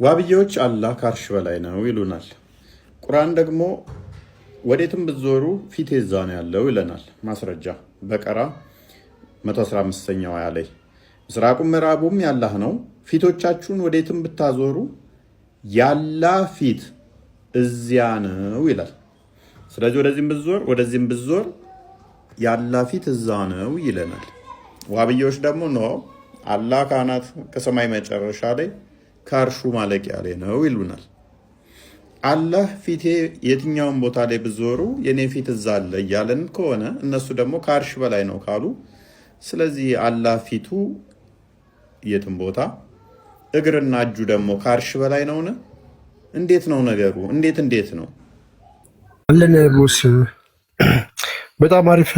ዋብዬዎች አላህ ከአርሽ በላይ ነው ይሉናል። ቁርአን ደግሞ ወዴትም ብትዞሩ ፊቴ እዛ ነው ያለው ይለናል። ማስረጃ በቀራ 115ኛው አያ ላይ ምስራቁም ምዕራቡም ያላህ ነው፣ ፊቶቻችሁን ወዴትም ብታዞሩ ያላህ ፊት እዚያ ነው ይላል። ስለዚህ ወደዚህም ብትዞር ወደዚህም ብትዞር ያላህ ፊት እዛ ነው ይለናል። ዋብዬዎች ደግሞ ነው አላህ ካናት ከሰማይ መጨረሻ ላይ ከአርሹ ማለቂያ ላይ ነው ይሉናል። አላህ ፊቴ የትኛውን ቦታ ላይ ብዞሩ የኔ ፊት እዛ አለ እያለን ከሆነ እነሱ ደግሞ ከአርሽ በላይ ነው ካሉ፣ ስለዚህ አላህ ፊቱ የትም ቦታ እግርና እጁ ደግሞ ከአርሽ በላይ ነውን? እንዴት ነው ነገሩ? እንዴት ነው አለን? ቦስ በጣም አሪፍ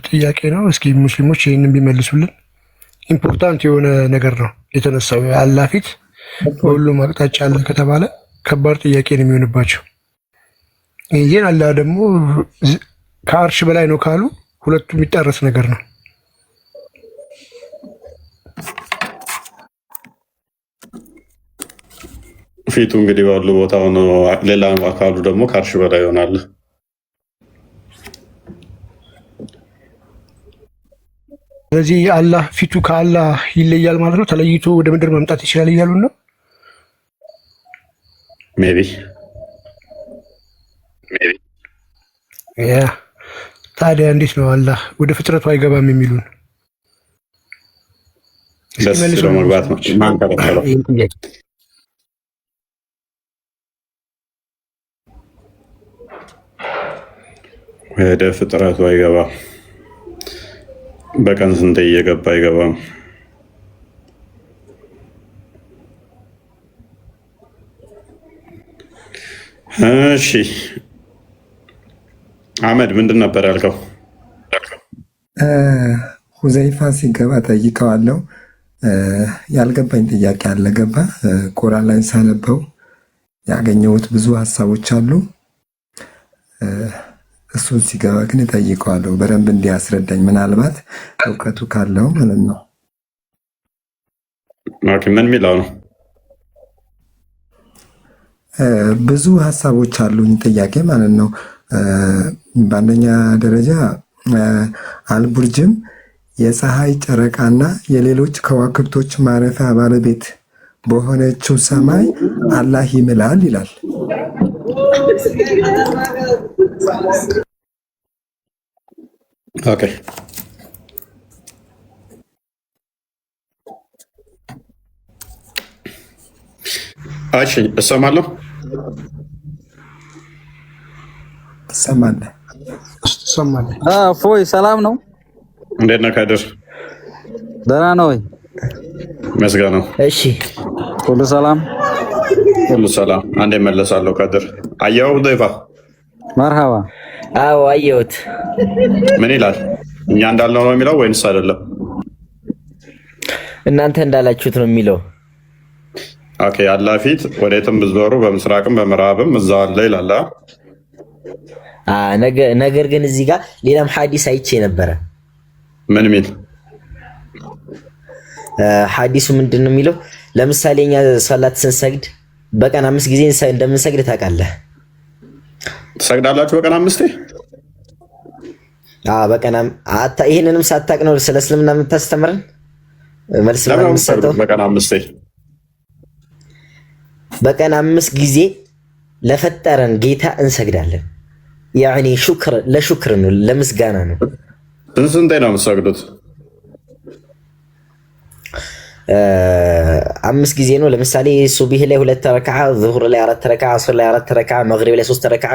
ጥያቄ ነው። እስኪ ሙስሊሞች ይህንን ቢመልሱልን። ኢምፖርታንት የሆነ ነገር ነው የተነሳው። የአላህ ፊት በሁሉም አቅጣጫ አለ ከተባለ ከባድ ጥያቄ ነው የሚሆንባቸው። ይህን አላህ ደግሞ ከአርሽ በላይ ነው ካሉ ሁለቱም የሚጣረስ ነገር ነው። ፊቱ እንግዲህ ባሉ ቦታ ሆኖ ሌላ አካሉ ደግሞ ከአርሽ በላይ ይሆናል። ስለዚህ አላህ ፊቱ ከአላህ ይለያል ማለት ነው። ተለይቶ ወደ ምድር መምጣት ይችላል እያሉን ነው። ሜቢ ታዲያ እንዴት ነው አላህ ወደ ፍጥረቱ አይገባም የሚሉን? መግባት ነው። ወደ ፍጥረቱ አይገባም። በቀን ስንት እየገባ አይገባም? እሺ አህመድ ምንድን ነበር ያልከው? ሁዘይፋ ሲገባ ጠይቀዋለሁ። ያልገባኝ ጥያቄ አለ። ገባ ቁርአን ላይ ሳነበው ያገኘሁት ብዙ ሀሳቦች አሉ። እሱን ሲገባ ግን እጠይቀዋለሁ በደንብ እንዲያስረዳኝ፣ ምናልባት እውቀቱ ካለው ማለት ነው። ምን የሚለው ነው? ብዙ ሀሳቦች አሉኝ፣ ጥያቄ ማለት ነው። በአንደኛ ደረጃ አልቡርጅም የፀሐይ ጨረቃና የሌሎች ከዋክብቶች ማረፊያ ባለቤት በሆነችው ሰማይ አላህ ይምላል ይላል። ኦኬ እሺ፣ እሰማለሁ። ትሰማለህ? ፎይ ሰላም ነው? እንዴት ነህ ካድር? ደህና ነው ወይ? መስጋና ነው። እሺ ሁሉ ሰላም ሁሉ ሰላም። አንዴ መለሳለሁ። ካድር አየኸው? ضيፋ መርሃባ። አዎ አየሁት። ምን ይላል? እኛ እንዳልነው ነው የሚለው ወይንስ አይደለም? እናንተ እንዳላችሁት ነው የሚለው። ኦኬ አላህ ፊት ወዴትም ብትዞሩ በምስራቅም በምዕራብም እዛው አለ ይላል። ነገር ግን እዚህ ጋር ሌላም ሐዲስ አይቼ ነበረ። ምን ሚል ሐዲሱ ምንድን ነው የሚለው? ለምሳሌ እኛ ሰላት ስንሰግድ በቀን 5 ጊዜ እንደምንሰግድ ታውቃለህ? ትሰግዳላችሁ በቀን 5? በቀን ይሄንንም ሳታውቅ ነው ስለ እስልምና የምታስተምረን? መልስ ለምንሰጠው በቀን 5 በቀን 5 ጊዜ ለፈጠረን ጌታ እንሰግዳለን። ያኒ ለሹክር ነው፣ ለምስጋና ነው። ስንቴ ነው የምትሰግዱት? 5 ጊዜ ነው። ለምሳሌ ሱብህ ላይ 2 ረክዓ፣ ዙሁር ላይ 4 ረክዓ፣ ዐስር ላይ 4 ረክዓ፣ መግሪብ ላይ 3 ረክዓ፣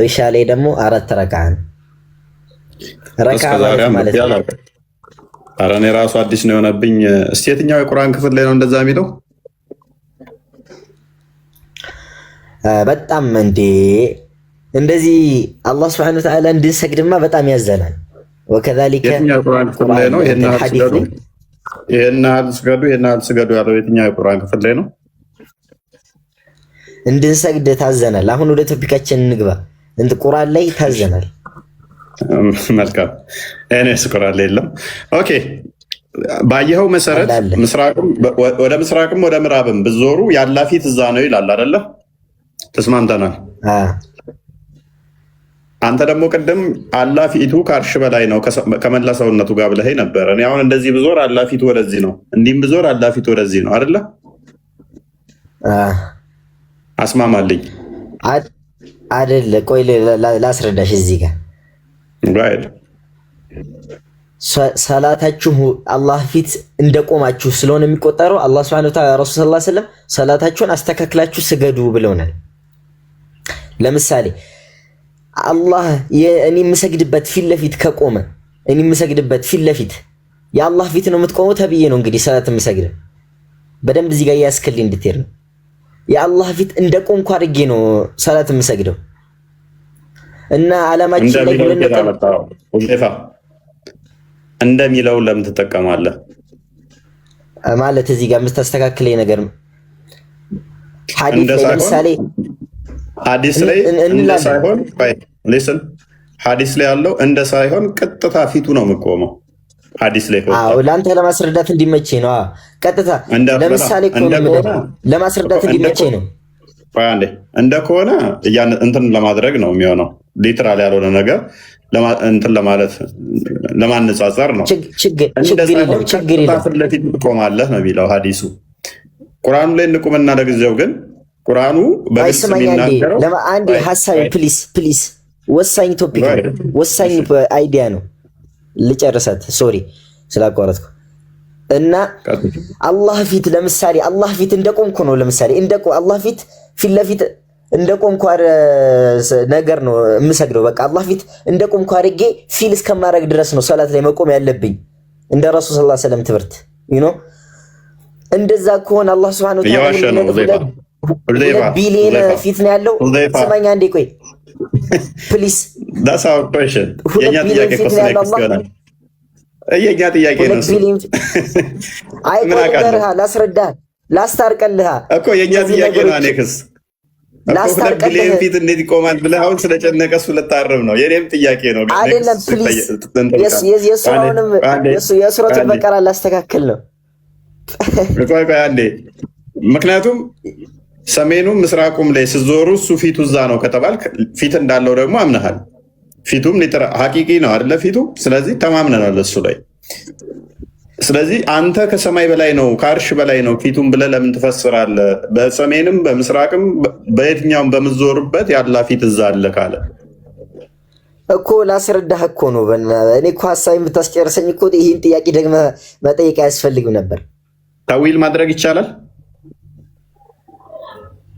ኢሻ ላይ ደግሞ 4 ረክዓ ነው። ረክዓ ማለት ነው። ኧረ እኔ ራሱ አዲስ ነው የሆነብኝ። እስቲ የትኛው የቁርአን ክፍል ላይ ነው እንደዛ የሚለው? በጣም እንደዚህ አላህ Subhanahu Wa Ta'ala እንድንሰግድማ በጣም ያዘናል። ወከዛሊከ የትኛው የቁርአን ክፍል ላይ ነው ይሄን ስገዱ ያለው? የትኛው የቁርአን ክፍል ላይ ነው እንድንሰግድ ታዘናል? አሁን ወደ ቶፒካችን እንግባ። ቁርአን ላይ ታዘናል። መልካም። እኔስ ቁርአን ላይ የለም። ኦኬ ባየኸው መሰረት ወደ ምስራቅም ወደ ምዕራብም ብዞሩ ያላ ፊት እዛ ነው ይላል አይደለ? ተስማምተናል። አንተ ደግሞ ቅድም አላ ፊቱ ከአርሽ በላይ ነው ከመላ ሰውነቱ ጋር ብለህ ነበር። እኔ አሁን እንደዚህ ብዞር አላ ፊቱ ወደዚህ ነው፣ እንዲህም ብዞር አላ ፊቱ ወደዚህ ነው አይደለ? አስማማልኝ አይደለ? ቆይ ላስረዳሽ እዚህ ጋር ሰላታችሁ አላህ ፊት እንደቆማችሁ ስለሆነ የሚቆጠረው አላህ ሱብሓነሁ ወተዓላ ረሱል ሰለላሁ ዐለይሂ ወሰለም ሰላታችሁን አስተካክላችሁ ስገዱ ብለውናል። ለምሳሌ አላህ እኔ የምሰግድበት ፊት ለፊት ከቆመ እኔ የምሰግድበት ፊት ለፊት የአላህ ፊት ነው የምትቆመው ተብዬ ነው እንግዲህ ሰላት የምሰግድ። በደንብ እዚህ ጋር ያስከልኝ እንድትሄድ ነው። የአላህ ፊት እንደቆምኩ አድርጌ ነው ሰላት የምሰግደው እና ዓላማችን ላይ እንደሚለው ለምን ትጠቀማለህ? ማለት እዚህ ጋር የምታስተካክለኝ ነገር ሐዲስ ላይ ለምሳሌ ሐዲስ ላይ እንደ ሳይሆን ሊስን ሐዲስ ላይ ያለው እንደ ሳይሆን ቀጥታ ፊቱ ነው የምቆመው። ሐዲስ ላይ ለአንተ ለማስረዳት እንዲመቸኝ ነው። ቀጥታ ለምሳሌ ለማስረዳት እንዲመቸኝ ነው። እንደ ከሆነ እንትን ለማድረግ ነው የሚሆነው። ሊትራል ያልሆነ ነገር እንትን ለማለት ለማነጻጸር ነው። ችግር የለም። ፊት ለፊት ትቆማለህ ነው የሚለው ሐዲሱ። ቁርአኑ ላይ እንቁምና ለጊዜው ግን ቁርአኑ በግልጽ የሚናገረው አንድ ሐሳብ ፕሊስ ወሳኝ ቶፒክ ነው፣ ወሳኝ አይዲያ ነው። ልጨርሳት፣ ሶሪ ስላቋረጥኩ እና አላህ ፊት ለምሳሌ አላህ ፊት እንደቆምኩ ነው። ለምሳሌ አላህ ፊት ለፊት እንደቆምኩ ነገር ነው የምሰግደው። በቃ አላህ ፊት እንደቆምኩ አድርጌ ፊል እስከማድረግ ድረስ ነው ሰላት ላይ መቆም ያለብኝ እንደ ረሱል ሰለላሁ ዐለይሂ ወሰለም ትምህርት እንደዛ ከሆነ አላህ ሱብሓነሁ ወተዓላ ቢሊየን ፊት ነው ያለው። ስማኝ አንዴ ቆይ ፕሊስ። የኛ ጥያቄ ነው። አይ ላስረዳህ፣ ላስታርቀልህ እኮ የኛ ጥያቄ ነው። አኔክስ ላስታርቀልህ ፊት እንዴት ይቆማል ብለህ አሁን ስለጨነቀ እሱ ልታርም ነው። የኔም ጥያቄ ነው አይደለም። ፕሊስ የሱረቱል በቀራ ላስተካክል ነው። ቆይ አንዴ። ምክንያቱም ሰሜኑም ምስራቁም ላይ ስዞሩ እሱ ፊቱ እዛ ነው ከተባል ፊት እንዳለው ደግሞ አምነሃል። ፊቱም ሀቂቂ ነው አይደለ? ፊቱ ስለዚህ ተማምነናል እሱ ላይ። ስለዚህ አንተ ከሰማይ በላይ ነው ከአርሽ በላይ ነው ፊቱም ብለህ ለምን ትፈስራለህ? በሰሜንም በምስራቅም በየትኛውም በምዞርበት ያላ ፊት እዛ አለ ካለ እኮ ላስረዳህ እኮ ነው። እኔ እኮ ሀሳብ የምታስጨርሰኝ እኮ ይህን ጥያቄ ደግመህ መጠየቅ አያስፈልግም ነበር። ታዊል ማድረግ ይቻላል።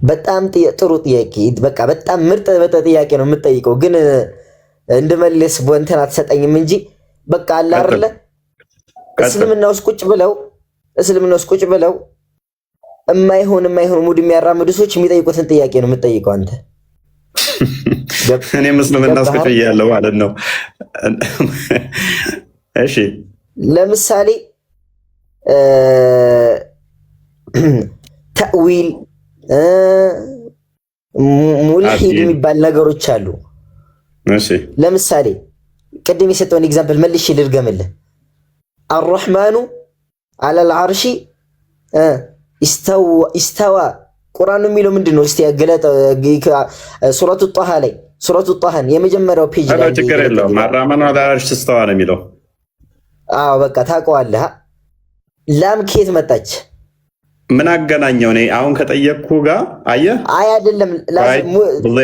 በጣም ጥሩ ጥያቄ፣ በቃ በጣም ምርጥ ጥያቄ ነው የምጠይቀው። ግን እንድመልስ እንትን አትሰጠኝም እንጂ በቃ አለ አይደለ እስልምና ውስጥ ቁጭ ብለው የማይሆን ሙድ የሚያራምዱ ሰዎች የሚጠይቁትን ጥያቄ ነው የምጠይቀው አንተ። እኔም እስልምና ውስጥ ቁጭ እያለሁ ማለት ነው። እሺ ለምሳሌ ተእዊል ሙልሂድ የሚባል ነገሮች አሉ። ለምሳሌ ቅድም የሰጠውን ኤግዛምፕል መልሼ ልድገምልህ። አርረሕማኑ አለል ዓርሺ ኢስተዋ ቁርአኑ የሚለው ምንድን ነው? እስቲ ገለጠ። ሱረቱ ጣሃ ላይ ሱረቱ ጣሃን የመጀመሪያው ፔጅ ላይ ችግር የለውም። አርረሕማኑ አለል ዓርሺ ኢስተዋ ነው የሚለው። አዎ በቃ ታውቀዋለህ። ላም ከየት መጣች? ምን አገናኘው? እኔ አሁን ከጠየቅኩ ጋር አየህ። አይ አይደለም፣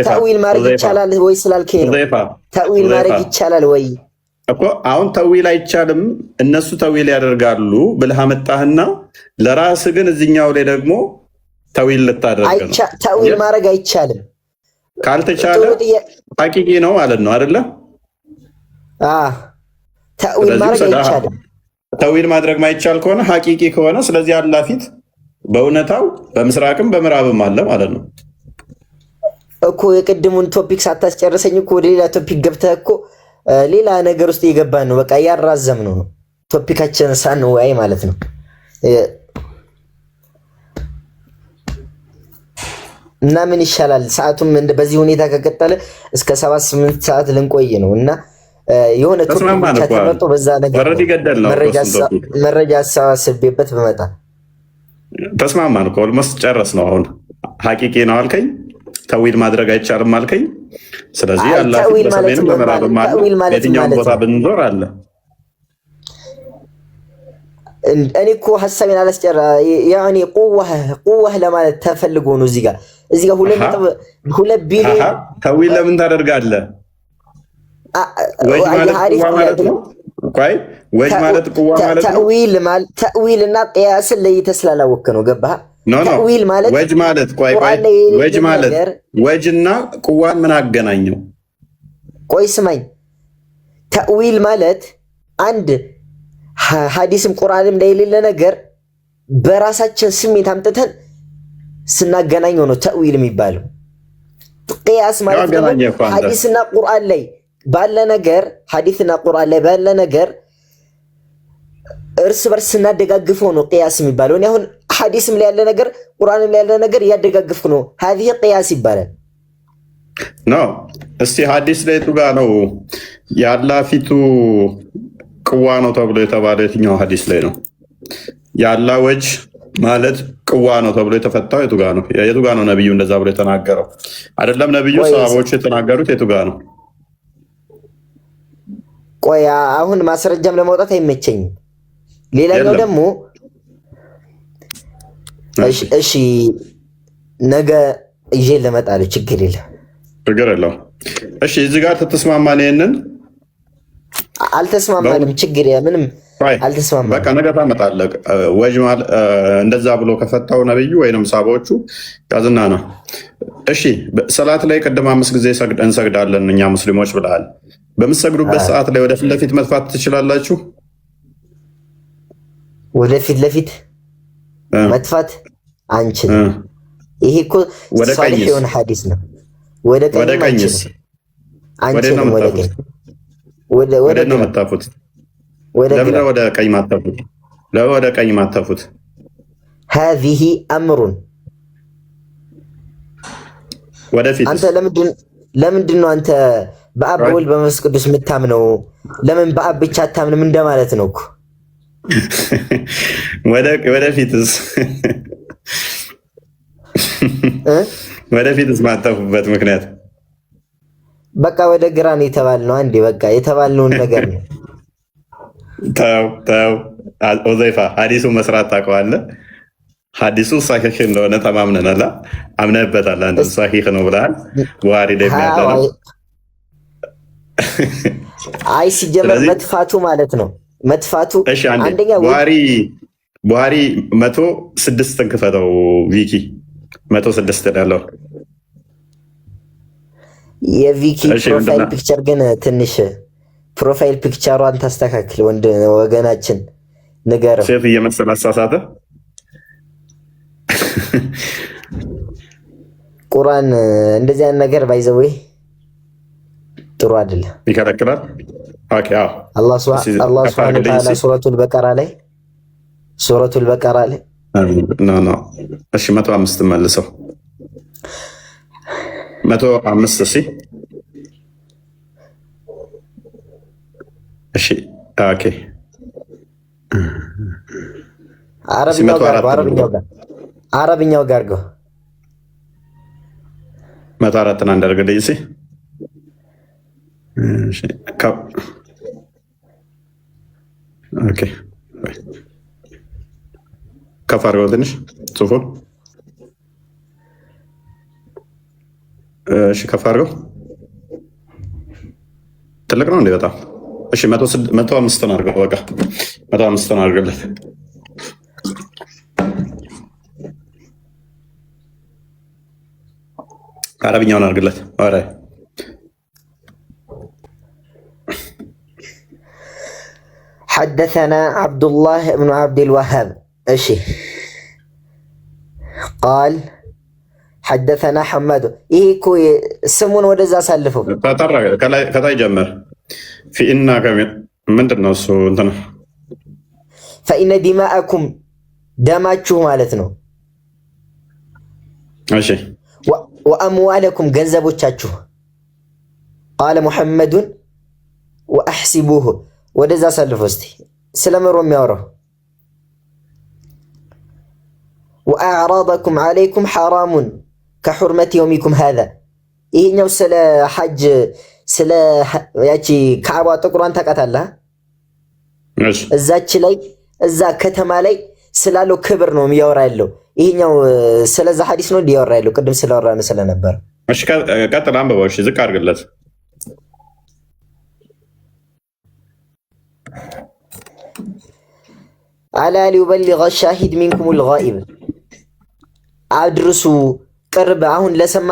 ተእዊል ማድረግ ይቻላል ወይ ስላልከኝ ነው። ተእዊል ማድረግ ይቻላል ወይ እኮ አሁን ተዊል አይቻልም እነሱ ተዊል ያደርጋሉ ብለህ አመጣህና ለራስህ ግን እዚህኛው ላይ ደግሞ ተዊል ልታደርግ ነው። ተዊል ማድረግ አይቻልም። ካልተቻለ ሐቂቂ ነው ማለት ነው አይደለ? ተዊል ማድረግ አይቻልም። ተዊል ማድረግ ማይቻል ከሆነ ሐቂቂ ከሆነ ስለዚህ አላህ ፊት በእውነታው በምስራቅም በምዕራብም አለ ማለት ነው እኮ። የቅድሙን ቶፒክ ሳታስጨርሰኝ እኮ ወደ ሌላ ቶፒክ ገብተህ እኮ ሌላ ነገር ውስጥ እየገባን ነው። በቃ እያራዘም ነው ቶፒካችን ሳንወያይ ማለት ነው። እና ምን ይሻላል? ሰዓቱም በዚህ ሁኔታ ከቀጠለ እስከ 7-8 ሰዓት ልንቆይ ነው እና የሆነ ቶፒክ ብቻ ተመርጦ በዛ ነገር መረጃ አሰባስቤበት በመጣ ተስማማን እኮ ኦልሞስት ጨረስ ነው። አሁን ሐቂቂ ነው አልከኝ፣ ተዊል ማድረግ አይቻልም አልከኝ። ስለዚህ አላህ በሰሜንም በምዕራብም አለ፣ የትኛውም ቦታ ብንዞር አለ። እኔ እኮ ሐሳቤን አላስጨራ ያኒ ቁዋህ ለማለት ተፈልጎ ነው። እዚህ ጋር 2 ቢሊዮን ተዊል ለምን ታደርጋለህ? ወጅ ማለት ነው። ቆይ ወጅ ማለት ቁዋ ማለት ነው። ተዊል እና ቅያስን ለይተህ ስላላወቅህ ነው። ገባህ? ተዊል ማለት ወጅ ማለት ወጅ ማለት ወጅና ቁዋን ምን አገናኘው? ቆይ ስማኝ። ተዊል ማለት አንድ ሐዲስም ቁርአንም ላይ የሌለ ነገር በራሳችን ስሜት አምጥተን ስናገናኘው ነው ተዊል የሚባለው። ቅያስ ማለት ደግሞ ሐዲስና ቁርአን ላይ ባለ ነገር ሐዲስና ቁርአን ላይ ባለ ነገር እርስ በርስ ስናደጋግፈው ነው ቅያስ የሚባለው። እኔ አሁን ሐዲስም ላይ ያለ ነገር ቁርአንም ላይ ያለ ነገር እያደጋግፍኩ ነው። هذه ቅያስ ይባላል። ነው እስቲ ሐዲስ ላይ ቱ ጋር ነው ያላ ፊቱ ቅዋ ነው ተብሎ የተባለው የትኛው ሐዲስ ላይ ነው? ያላ ወጅ ማለት ቅዋ ነው ተብሎ የተፈታው የቱ ጋር ነው? የቱ ጋር ነው ነብዩ እንደዛ ብሎ የተናገረው? አይደለም ነብዩ ሰሃቦቹ የተናገሩት የቱ ጋር ነው? ቆይ አሁን ማስረጃም ለማውጣት አይመቸኝም። ሌላኛው ደግሞ እሺ ነገ ይዤ ለመጣለ ችግር የለም። እሺ እዚህ ጋር ተስማማን። ይሄንን አልተስማማንም። ችግር ምንም አልተስማማንም። በቃ ነገ ታመጣለህ። ወጅ ማለት እንደዛ ብሎ ከፈታው ነብዩ ወይንም ሰሃቦቹ ያዝና ነው። እሺ ሰላት ላይ ቅድም 5 ጊዜ እንሰግዳለን እኛ ሙስሊሞች ብለሃል። በምትሰግዱበት ሰዓት ላይ ወደፊት ለፊት መጥፋት ትችላላችሁ? ወደፊት ለፊት መጥፋት አንችልም። ይሄ እኮ ሷሊህ የሆነ ሐዲስ ነው። ወደ ቀኝስ አንችልም። ወደ ነው መጣፉት። ለምን ወደ ቀኝ ማጣፉት? ወደ ቀኝ ማጣፉት? هذه امر ወደፊት አንተ ለምንድን ነው አንተ በአብ በወልድ በመንፈስ ቅዱስ የምታምነው? ለምን በአብ ብቻ አታምንም እንደማለት ነው እኮ። ወደፊትስ ማጣፉበት ምክንያት በቃ ወደ ግራ ነው የተባልነው። አንዴ በቃ የተባልነውን ነገር ነው። ተው ኦዘይፋ ሐዲሱ መስራት ታውቀዋለህ። ሐዲሱ ሳሂህ እንደሆነ ተማምነናል። አምነህበታል። አንተ ሳሂህ ነው ብለሃል። ቡሃሪ ላይ ያለ ነው። አይ ሲጀመር መጥፋቱ ማለት ነው። መጥፋቱ አንደኛ ቡሃሪ 106 ክፈተው ቪኪ 106 ያለው የቪኪ ፕሮፋይል ፒክቸር ግን ትንሽ ፕሮፋይል ፒክቸሯን ታስተካክል ወንድ ወገናችን ንገረው። ሴፍ እየመሰለ አሳሳተ። ቁርአን እንደዚህ አይነት ነገር ባይዘው ጥሩ አይደለም፣ ይከለክላል። ኦኬ አላህ ሱብሓነሁ ወተዓላ ሱረቱል በቀራ ላይ ኖ እሺ 105 መልሰው 105 እሺ ኦኬ አረብኛው ጋር ገው 104 እንዳደረገልኝ እሺ ኦኬ ከፍ አድርገው ትንሽ ጽሑፉን። እሺ ከፍ አድርገው። ትልቅ ነው እንዴ? በጣም እሺ 105 አድርገው። በቃ 105 አድርገለት። አረብኛውን አድርግለት። አረ حدثنا عبد الله بن عبد الوهاب እሺ قال حدثنا حماد ይሄ እኮ ስሙን ወደዛ አሳልፈው ተጠራ ከላይ ጀመር ፊኢና ምንድነው እሱ እንትን فإن دماءكم ደማችሁ ማለት ነው። እሺ وأموالكم ገንዘቦቻችሁ قال محمد ወአሕሲቡሁ ወደዛ ሰልፎ እስቲ ስለምሮ የሚያወራው ወአዕራضኩም ዓለይኩም ሐራሙን ከሑርመት የውሚኩም ሃዛ ይሄኛው ስለ ሐጅ ስለ ያቺ ካዕባ ጥቁሯን ታውቃታለህ? እዛች ላይ እዛ ከተማ ላይ ስላለው ክብር ነው የሚያወራ ያለው። ይሄኛው ስለዛ ሐዲስ ነው ሊያወራ ያለው ቅድም ስለወራን ስለነበር። እሺ ቀጥል፣ አንብበው። እሺ ዝቅ አድርግለት። አላ ሊዩበሊገ ሻሂድ ሚንኩሙል ጋኢብ አድርሱ። ቅርብ አሁን ለሰማ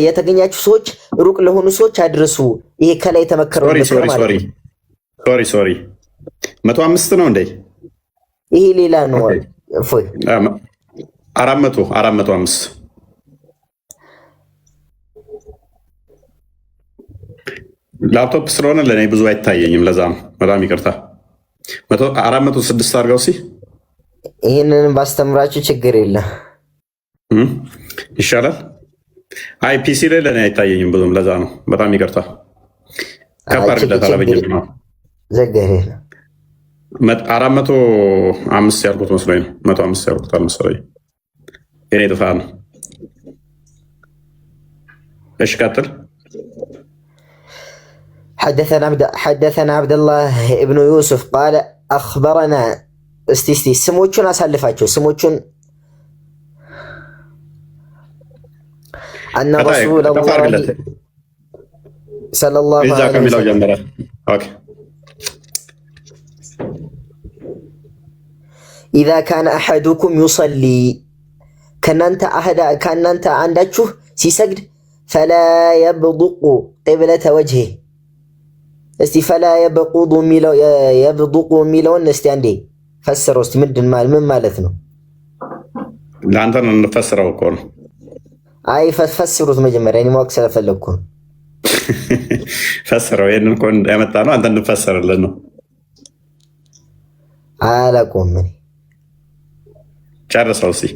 የተገኛችሁ ሰዎች ሩቅ ለሆኑ ሰዎች አድርሱ። ይሄ ከላይ የተመከረው ሶሪ 105 ነው እንዴ? ይሄ ሌላ ነው። እፎይ 405 ላፕቶፕ ስለሆነ ለእኔ ብዙ አይታየኝም። ለዛ ነው በጣም ይቅርታ። 406 አድርገው ሲ ይህንን ባስተምራችሁ ችግር የለም ይሻላል። አይ ፒሲ ላይ ለእኔ አይታየኝም ብዙም። ለዛ ነው በጣም ይቅርታ። ከፍ አድርግለት። አረበኛ ነው ዘገሬ 405 ያልኩት መስሎኝ ነው። 105 ያልኩት አልመሰለኝም። የኔ ጥፋት ነው። እሺ ቀጥል። حدثنا عبد الله ابن يوسف قال أخبرنا استي سموچون أسالفاتشو سموچون أن رسول الله صلى الله عليه وسلم إذا كان أحدكم يصلي كان أنت عندك سيسجد فلا يبضق قبلة وجهه እስቲ ፈላ የብዱቁ የሚለውን እስቲ አንዴ ፈስረው እስቲ ምን ማለት ነው? ለአንተ ነው እንፈስረው እኮ ነው። አይ ፈስሩት መጀመሪያ፣ እኔ ማወቅ ስለፈለግኩ ነው። ፈስረው። ይሄንን እኮ ያመጣ ነው አንተ እንፈሰርልን ነው። አላውቀውም እኔ። ጨርሰው እስቲ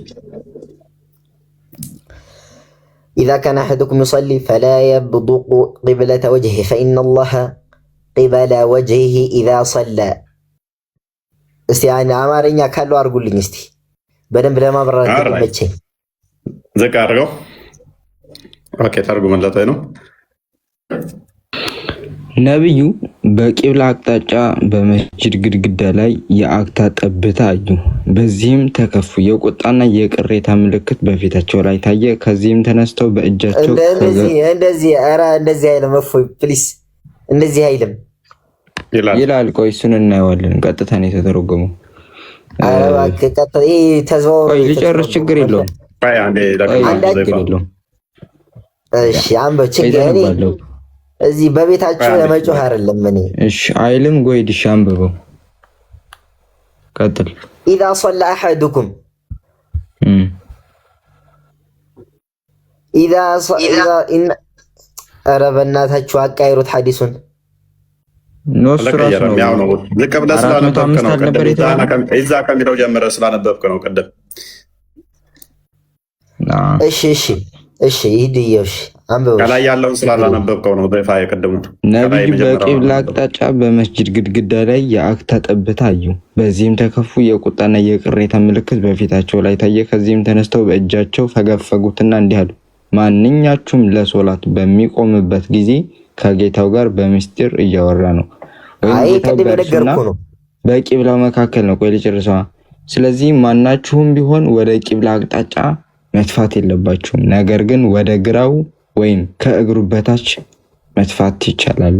إذا كان أحدكم يصلي فلا يبدق قبلة وجهه فإن الله قبل وجهه إذا صلى እስቲ አማርኛ ካለው አድርጉልኝ እስቲ በደንብ ለማብራራት ይመቸኝ። ዘቃ አድርገው። ኦኬ ተርጉመለት ነው። ነብዩ በቂብላ አቅጣጫ በመስጂድ ግድግዳ ላይ የአክታ ጠብታ አዩ። በዚህም ተከፉ። የቁጣና የቅሬታ ምልክት በፊታቸው ላይ ታየ። ከዚህም ተነስተው በእጃቸው እንደዚህ አይልም። እፎይ ፕሊስ፣ እንደዚህ አይልም ይላል። ቆይ እሱን እናየዋለን። ቀጥታ ነው የተተረጎመው። ሊጨርስ ችግር የለውም። እሺ አንበ ችግር የለውም። እዚህ በቤታችሁ ለመጮህ አይደለም። እኔ እሺ አይልም። ጎይድ ሻምበው ቀጥል። إذا صلى أحدكم إذا إن أرى بناتها አቃይሩት ሐዲሱን ለቀየረም ያው ነው። ዝቅ ብለህ ስላነበብክ ነው። እዛ ከሚለው ጀምረህ ስላነበብክ ነው ቅድም። እሺ ይድየሽ አንበው ከላይ ያለውን ስላላነበብከው ነው። በፋ የቀደሙ ነብዩ በቂብላ አቅጣጫ በመስጂድ ግድግዳ ላይ የአክታ ጠብታ አዩ። በዚህም ተከፉ። የቁጣና የቅሬታ ምልክት በፊታቸው ላይ ታየ። ከዚህም ተነስተው በእጃቸው ፈገፈጉትና እንዲህ አሉ፣ ማንኛችሁም ለሶላት በሚቆምበት ጊዜ ከጌታው ጋር በምስጢር እያወራ ነው ወይም በቂብላው መካከል ነው። ቆይ ልጨርሰዋ። ስለዚህ ማናችሁም ቢሆን ወደ ቂብላ አቅጣጫ መጥፋት የለባችሁም፣ ነገር ግን ወደ ግራው ወይም ከእግሩ በታች መጥፋት ይቻላል።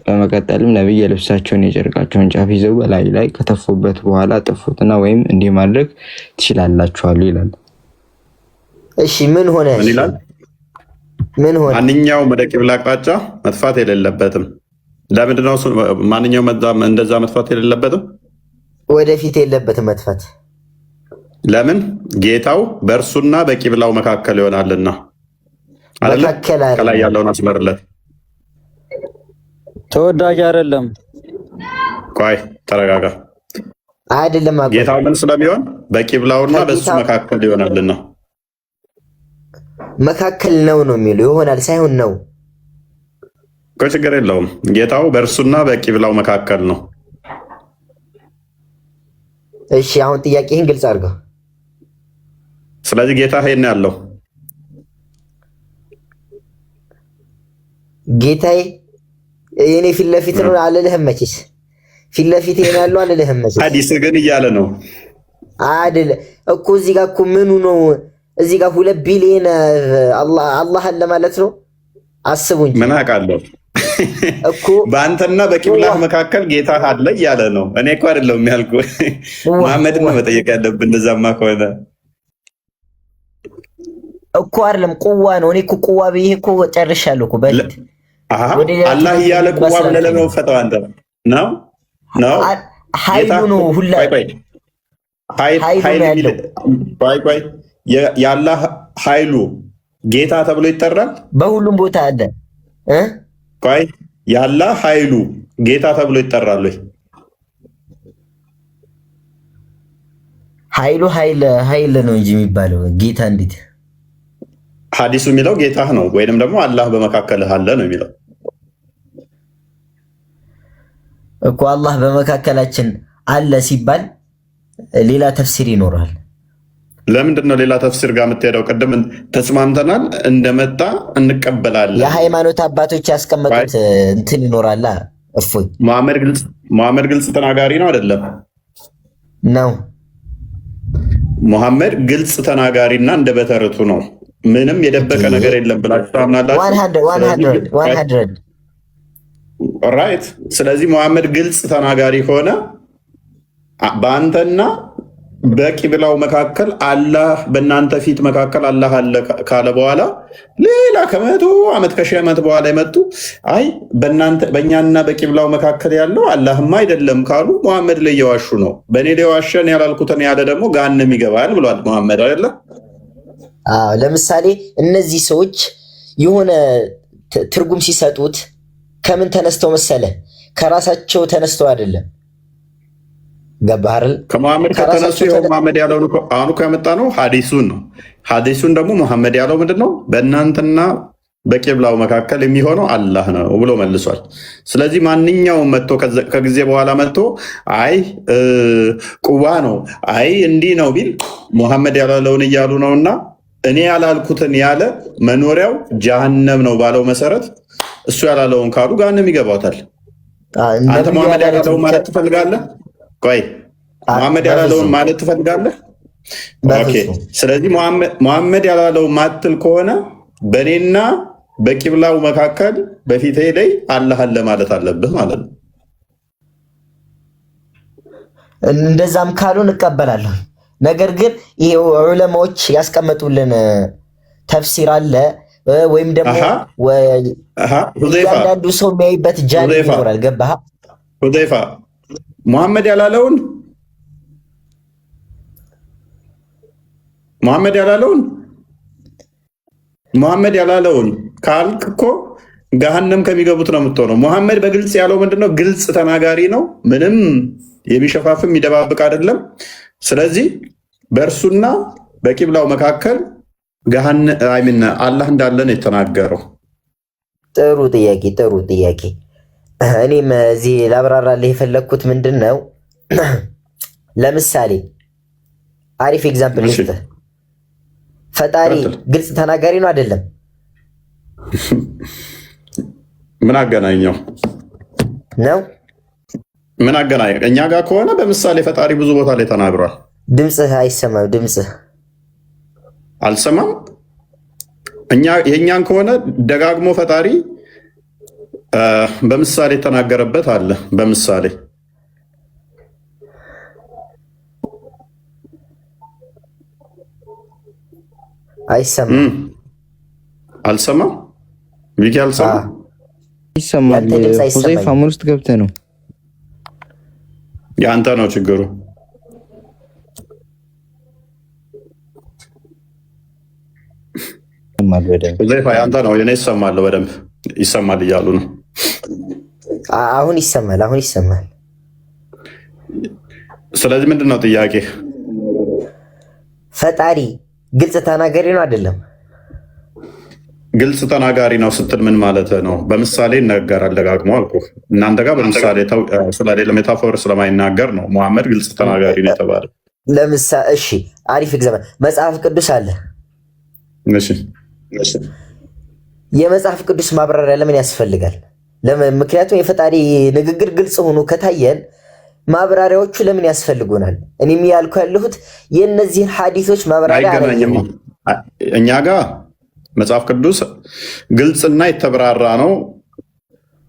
በመቀጠልም ነብይ የልብሳቸውን የጨርቃቸውን ጫፍ ይዘው በላይ ላይ ከተፉበት በኋላ ጥፉትና ወይም እንዲህ ማድረግ ትችላላችኋል ይላል። እሺ ምን ሆነ? ማንኛውም ወደ ቂብላ አቅጣጫ መጥፋት የሌለበትም። ለምንድን ነው ማንኛውም እንደዛ መጥፋት የሌለበትም? ወደፊት የለበትም መጥፋት። ለምን? ጌታው በእርሱና በቂብላው መካከል ይሆናልና። ከላይ ያለውን አስመርለት። ተወዳጅ አይደለም። ቆይ ተረጋጋ። አይደለም ጌታው ምን ስለሚሆን በቂብላውና በሱ መካከል ይሆናልና። መካከል ነው የሚለው ይሆናል ሳይሆን ነው። ችግር የለውም። ጌታው በእርሱና በቂብላው መካከል ነው። እሺ አሁን ጥያቄህን ግልጽ አድርገው። ስለዚህ ጌታ ይሄን ያለው ጌታዬ የኔ ፊት ለፊት ነው አልልህም መቼስ ፊት ለፊት ይሄን ያለው አልልህም መቼስ። ሐዲስ ግን እያለ ነው አይደል እኮ እዚህ ጋር እኮ ምኑ ነው እዚህ ጋር 2 ቢሊዮን አላህ አለ ማለት ነው። አስቡ እንጂ ምን አውቃለሁ እኮ በአንተና በቂብላህ መካከል ጌታ አለ እያለ ነው። እኔ እኮ አይደለሁም ያልኩህ መሐመድን ነው መጠየቅ ያለብን። እንደዛማ ከሆነ እኮ አይደለም ቁዋ ነው። እኔ እኮ ቁዋ ብዬ እኮ ጨርሻለሁ እኮ በፊት አላህ እያለ ቁዋ ብለህ ለምን ፈተው አንተ ነው ኃይሉ ነው ሁላ ቆይ የአላህ ኃይሉ ጌታ ተብሎ ይጠራል። በሁሉም ቦታ አለ። ቆይ የአላህ ኃይሉ ጌታ ተብሎ ይጠራል ወይ? ኃይሉ ኃይል ነው እንጂ የሚባለው ጌታ እንዴት? ሐዲሱ የሚለው ጌታህ ነው ወይንም ደግሞ አላህ በመካከልህ አለ ነው የሚለው እኮ። አላህ በመካከላችን አለ ሲባል ሌላ ተፍሲር ይኖራል። ለምንድን ነው ሌላ ተፍሲር ጋር የምትሄደው? ቅድም ተስማምተናል፣ እንደመጣ እንቀበላለን። የሃይማኖት አባቶች ያስቀመጡት እንትን ይኖራል። እፎይ መሐመድ ግልጽ ተናጋሪ ነው አይደለም? ነው መሐመድ ግልጽ ተናጋሪና እንደ በተርቱ ነው። ምንም የደበቀ ነገር የለም ብላችሁ ታምናላችሁ? 100 ራይት። ስለዚህ መሐመድ ግልጽ ተናጋሪ ሆነ በአንተና በቂብላው መካከል አላህ በእናንተ ፊት መካከል አላህ አለ ካለ በኋላ ሌላ ከ100 ዓመት ከ1000 ዓመት በኋላ የመጡ አይ በእኛና በቂብላው መካከል ያለው አላህማ አይደለም ካሉ መሐመድ ላይ እየዋሹ ነው። በእኔ ላይ ዋሸን ያላልኩትን ያለ ደግሞ ገሃነም ይገባል ብሏል መሐመድ አይደለ? ለምሳሌ እነዚህ ሰዎች የሆነ ትርጉም ሲሰጡት ከምን ተነስተው መሰለ? ከራሳቸው ተነስተው አይደለም። ገባህ አይደል? ከመሐመድ ከተነሱ ይኸው መሐመድ ያለውን አሁን እኮ ያመጣ ነው ሐዲሱን ነው። ሐዲሱን ደግሞ መሐመድ ያለው ምንድን ነው? በእናንተና በቂብላው መካከል የሚሆነው አላህ ነው ብሎ መልሷል። ስለዚህ ማንኛውም መጥቶ ከጊዜ በኋላ መጥቶ አይ ቁዋ ነው አይ እንዲህ ነው ቢል መሐመድ ያላለውን እያሉ ነውና እኔ ያላልኩትን ያለ መኖሪያው ጀሃነም ነው ባለው መሰረት እሱ ያላለውን ካሉ ገሃነም ይገባታል። አንተ መሐመድ ያላለውን ማለት ትፈልጋለህ? ቆይ መሐመድ ያላለውን ማለት ትፈልጋለህ? ኦኬ። ስለዚህ መሐመድ ያላለው ማትል ከሆነ በእኔና በቂብላው መካከል በፊቴ ላይ አላህ አለ ማለት አለብህ ማለት ነው። እንደዛም ካሉ እንቀበላለሁ። ነገር ግን ይሄ ዑለማዎች ያስቀመጡልን ተፍሲር አለ ወይም ደግሞ እያንዳንዱ ሰው የሚያይበት ጃን ይኖራል። ገባህ? ሁዘይፋ መሐመድ ያላለውን ካልክ እኮ ገሃነም ከሚገቡት ነው የምትሆነው። መሐመድ በግልጽ ያለው ምንድነው? ግልጽ ተናጋሪ ነው። ምንም የሚሸፋፍም የሚደባብቅ አይደለም። ስለዚህ በእርሱና በቂብላው መካከል አላህ እንዳለ ነው የተናገረው። ጥሩ ጥያቄ። እኔም እዚህ ላብራራልህ የፈለግኩት ምንድን ነው፣ ለምሳሌ አሪፍ ኤግዛምፕል ልስጥህ። ፈጣሪ ግልጽ ተናጋሪ ነው አይደለም? ምን አገናኘው ነው? ምን አገናኘው? እኛ ጋር ከሆነ በምሳሌ ፈጣሪ ብዙ ቦታ ላይ ተናግሯል። ድምፅህ አይሰማም። ድምፅህ አልሰማም። የእኛን ከሆነ ደጋግሞ ፈጣሪ በምሳሌ የተናገረበት አለ። በምሳሌ አይሰማም። አልሰማም። ቪኪ አልሰማም። ይሰማል። ሁዘይፋ ምን ውስጥ ገብተህ ነው? የአንተ ነው ችግሩ። ሁዘይፋ የአንተ ነው። የኔ ይሰማል፣ በደንብ ይሰማል እያሉ ነው። አሁን ይሰማል። ስለዚህ ምንድን ነው ጥያቄ? ፈጣሪ ግልጽ ተናጋሪ ነው አይደለም? ግልጽ ተናጋሪ ነው ስትል ምን ማለት ነው? በምሳሌ ይናገራል ደጋግሞ አልኩ። እናንተ ጋር በምሳሌ ስለሌለ ሜታፎር ስለማይናገር ነው ሙሐመድ ግልጽ ተናጋሪ ነው የተባለ። ለምሳሌ እሺ፣ አሪፍ ኤግዛምፕል መጽሐፍ ቅዱስ አለ። እሺ፣ የመጽሐፍ ቅዱስ ማብራሪያ ለምን ያስፈልጋል? ምክንያቱም የፈጣሪ ንግግር ግልጽ ሆኖ ከታየን ማብራሪያዎቹ ለምን ያስፈልጉናል? እኔም ያልኩ ያለሁት የእነዚህን ሐዲሶች ማብራሪያ አይገናኝም። እኛ ጋር መጽሐፍ ቅዱስ ግልጽና የተብራራ ነው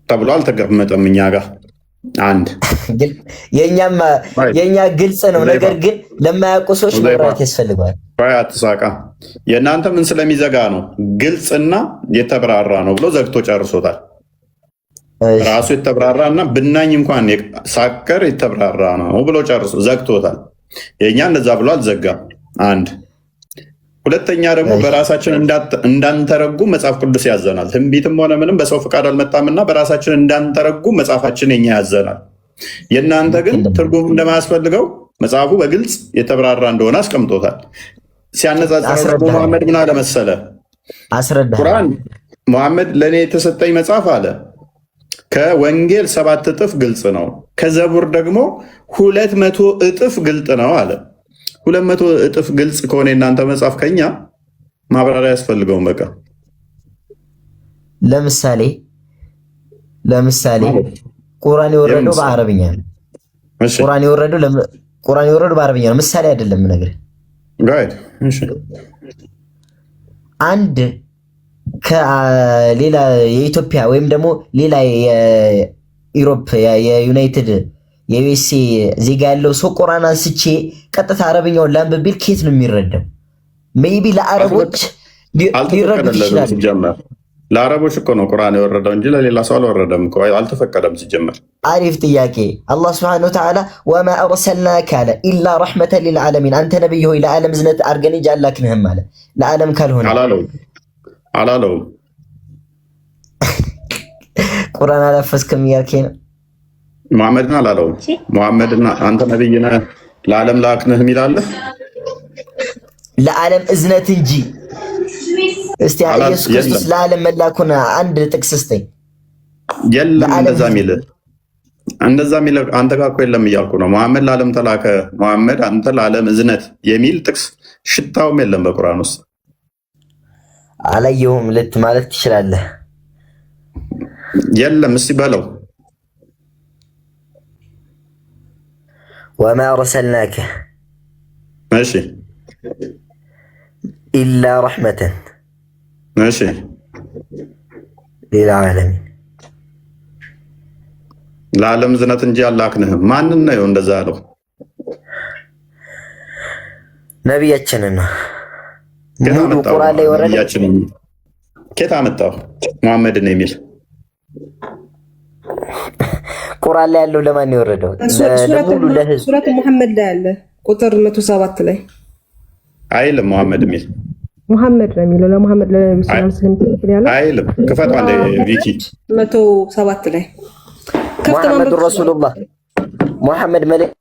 ተብሎ አልተቀመጠም። እኛ ጋር አንድ የእኛ ግልጽ ነው፣ ነገር ግን ለማያውቁ ሰዎች ማብራሪያ ያስፈልገዋል። አትሳቃ። የእናንተ ምን ስለሚዘጋ ነው? ግልጽና የተብራራ ነው ብሎ ዘግቶ ጨርሶታል። ራሱ የተብራራ እና ብናኝ እንኳን ሳቀር የተብራራ ነው ብሎ ጨርሶ ዘግቶታል። የእኛ እንደዛ ብሎ አልዘጋም። አንድ ሁለተኛ ደግሞ በራሳችን እንዳንተረጉም መጽሐፍ ቅዱስ ያዘናል። ትንቢትም ሆነ ምንም በሰው ፈቃድ አልመጣምና በራሳችን እንዳንተረጉም መጽሐፋችን የኛ ያዘናል። የእናንተ ግን ትርጉም እንደማያስፈልገው መጽሐፉ በግልጽ የተብራራ እንደሆነ አስቀምጦታል። ሲያነጻጽረው ደግሞ መሐመድ ምን አለ መሰለ? ቁርአን መሐመድ ለእኔ የተሰጠኝ መጽሐፍ አለ ከወንጌል 7 እጥፍ ግልጽ ነው፣ ከዘቡር ደግሞ 200 እጥፍ ግልጥ ነው አለ። 200 እጥፍ ግልጽ ከሆነ እናንተ መጽሐፍ ከኛ ማብራሪያ ያስፈልገውም። በቃ ለምሳሌ ቁርአን የወረደው በአረብኛ ነው። ቁርአን የወረደው በአረብኛ ነው። ምሳሌ አይደለም ነገር ጋይድ። እሺ አንድ ከሌላ የኢትዮጵያ ወይም ደግሞ ሌላ የዩሮፕ የዩናይትድ የዩኤስኤ ዜጋ ያለው ሰው ቁርአን አንስቼ ቀጥታ አረብኛውን ላንብብ ቢል ከየት ነው የሚረዳው? ሜይቢ ለአረቦች ሊረዱ ይችላል። ሲጀመር ለአረቦች እኮ ነው ቁርአን የወረደው እንጂ ለሌላ ሰው አልወረደም እኮ፣ አልተፈቀደም ሲጀመር። አሪፍ ጥያቄ። አላህ ሱብሓነሁ ወተዓላ ወማ አርሰልናከ አለ ኢላ ረሕመተን ሊልዓለሚን፣ አንተ ነብይ ሆይ ለዓለም ዝነት አድርገን እንጂ አላክንህም አለ። ለዓለም ካልሆነ አላለውም። ቁርአን አላፈስክም እያልከኝ ነው? መሐመድን አላለውም። መሐመድና አንተ ነብይ ነህ ለዓለም ላክንህ የሚላለህ ለዓለም እዝነት እንጂ። እስቲ ኢየሱስ ክርስቶስ ለዓለም መላኩን አንድ ጥቅስ እስቲ። የለም እንደዛ የሚል አንተ ጋር እኮ የለም እያልኩ ነው። መሐመድ ለዓለም ተላከ፣ መሐመድ አንተ ለዓለም እዝነት የሚል ጥቅስ ሽታውም የለም በቁርአን ውስጥ። አላየሁም ልት ማለት ትችላለህ። የለም እስቲ በለው። ወማ አርሰልናከ እሺ ኢላ ረሕመተን እሺ ሊልዓለሚን፣ ለዓለም ዝነት እንጂ አላክንህም። ማንን ነው እንደዛ ያለው? ነቢያችንን ነው። ሙሉ ቁርአን ላይ ወረደ። ኬት አመጣው መሐመድን የሚል ቁርአን ላይ ያለው ለማን ነው የወረደው? ለሙሉ ለህዝብ። ሱረት ሙሐመድ ላይ አለ ቁጥር 107 ላይ አይልም መሐመድ የሚል ሙሐመድ ነው የሚለው። ለሙሐመድ ለነብዩ ሰለላሁ ዐለይሂ ወሰለም ያለው አይልም። ክፈት አንዴ ቪኪ 107 ላይ ሙሐመድ ረሱሉላህ ሙሐመድ መልእክት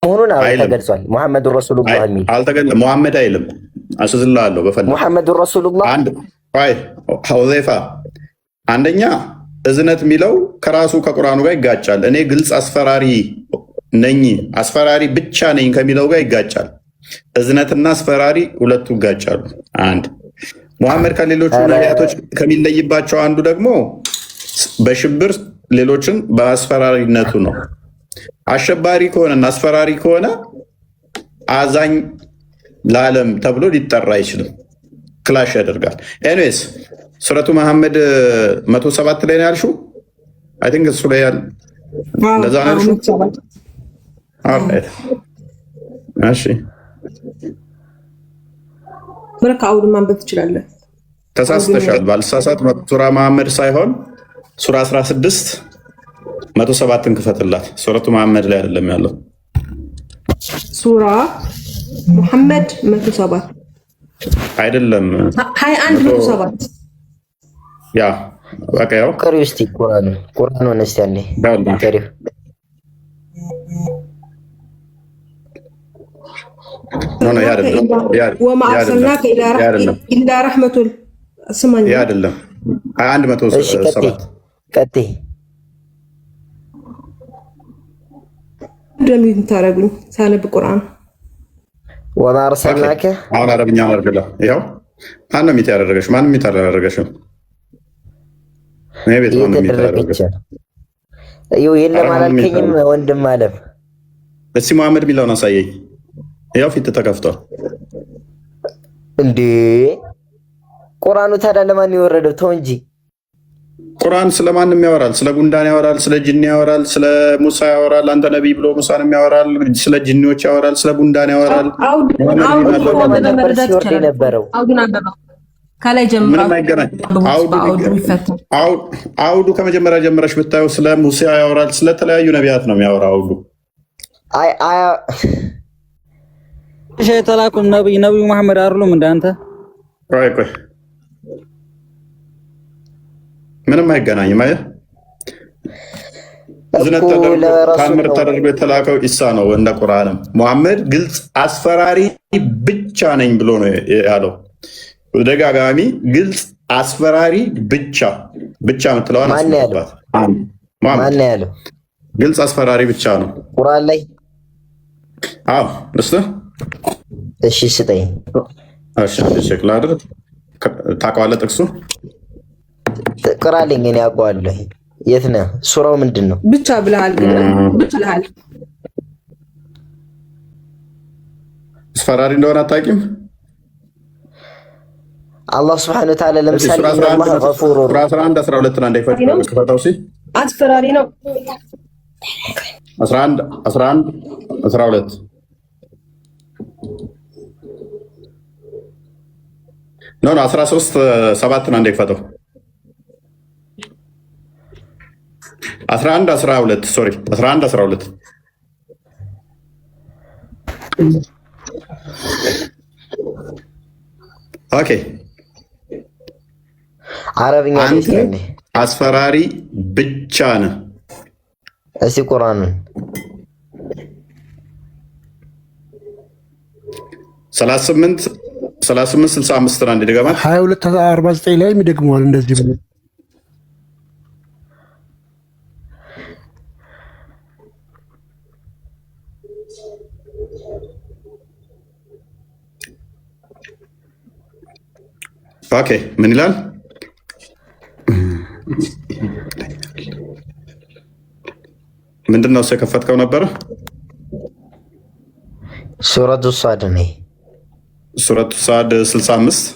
መሆኑን ተገልጿል። ሙሐመድ ረሱሉላህ የሚል አልተገለጸም። ሙሐመድ አይልም። አስዝላለሁ በፈለ ሙሐመድ ረሱሉላህ አንድ ሐውዘይፋ አንደኛ እዝነት የሚለው ከራሱ ከቁርአኑ ጋር ይጋጫል። እኔ ግልጽ አስፈራሪ ነኝ፣ አስፈራሪ ብቻ ነኝ ከሚለው ጋር ይጋጫል። እዝነትና አስፈራሪ ሁለቱ ይጋጫሉ። አንድ ሙሐመድ ከሌሎቹ ነቢያቶች ከሚለይባቸው አንዱ ደግሞ በሽብር ሌሎችን በአስፈራሪነቱ ነው። አሸባሪ ከሆነና አስፈራሪ ከሆነ አዛኝ ለዓለም ተብሎ ሊጠራ አይችልም። ክላሽ ያደርጋል። ኤኒዌይስ ሱረቱ መሐመድ 107 ላይ ነው ያልሽው። አይ ቲንክ እሱ ላይ ያለ እንደዛ ነው ያልሽው። እሺ ብረካ አውድ ማንበብ ትችላለህ። ተሳስተሻል። ባልሳሳት ሱራ መሐመድ ሳይሆን ሱራ 16 107ን ክፈትላት። ሱረቱ መሐመድ ላይ አይደለም ያለው። ሱራ መሐመድ 107 አይደለም 21 107 ያ በቃ ያው ቀሪ እስቲ ቁርአን ወነስ ያለ ቀሪ ወማ አርሰልናከ ኢላ ረሕመቱን ስማኝ ይሄ አይደለም 107 ቀጥይ እንደምን የምታረጉኝ ሳነብ ቁርአን ወማ አርሰልናከ አሁን አረብኛ አርግላ ይሄው ማንም ይታረጋሽ ማንም ይታረጋሽ ነው ቤት ማንም ይታረጋሽ ይው የለም አላልከኝም ወንድም አለም እስቲ መሐመድ ሚላውን አሳየኝ ያው ፊት ተከፍቷል እንዴ ቁርአኑ ታዲያ ለማን ይወረደው ተው እንጂ ቁርአን ስለማንም ያወራል ስለ ጉንዳን ያወራል ስለ ጂኒ ያወራል ስለ ሙሳ ያወራል አንተ ነብይ ብሎ ሙሳንም ያወራል ስለ ጂኒዎች ያወራል ስለ ጉንዳን ያወራል ከላይ ጀምሮ አውዱ ከመጀመሪያ ጀምረሽ ብታዩ ስለ ሙሳ ያወራል ስለተለያዩ ነቢያት ነው የሚያወራው አውዱ አይ የተላኩ ነብዩ መሐመድ አይደሉም እንዳንተ ቆይ ምንም አይገናኝም አየህ እዝነት ታምር ተደርጎ የተላከው ኢሳ ነው እንደ ቁርአንም መሐመድ ግልጽ አስፈራሪ ብቻ ነኝ ብሎ ነው ያለው ደጋጋሚ ግልጽ አስፈራሪ ብቻ የምትለዋን ማን ያለው ግልጽ አስፈራሪ ብቻ ነው ቁርአን ላይ አዎ እሺ ስጠኝ እሺ ሸክላ አይደል ታውቀዋለህ ጥቅሱ ቅራልኝ እኔ አውቀዋለሁ የት ነው ሱራው ምንድን ነው ብቻ ብለሃል አስፈራሪ እንደሆነ አታውቂም አላህ Subhanahu Wa Ta'ala ለምሳሌ አላህ ገፉር ሱራ 11 12 አንዴ ፈታው አስፈራሪ ነው 11 12 ኖ 13 7 አንዴ ፈታው 11 12 ሶሪ 11 12 ኦኬ አረብኛ አንተ አስፈራሪ ብቻ ነህ እሺ ቁርአንን 38 65 አንዴ ደጋማት 22 49 ላይ ይደግመዋል እንደዚህ ብሎ ኦኬ ምን ይላል ምንድነው የከፈትከው ነበር ሱረቱ ሳድ ነው ሱረቱ ሳድ 65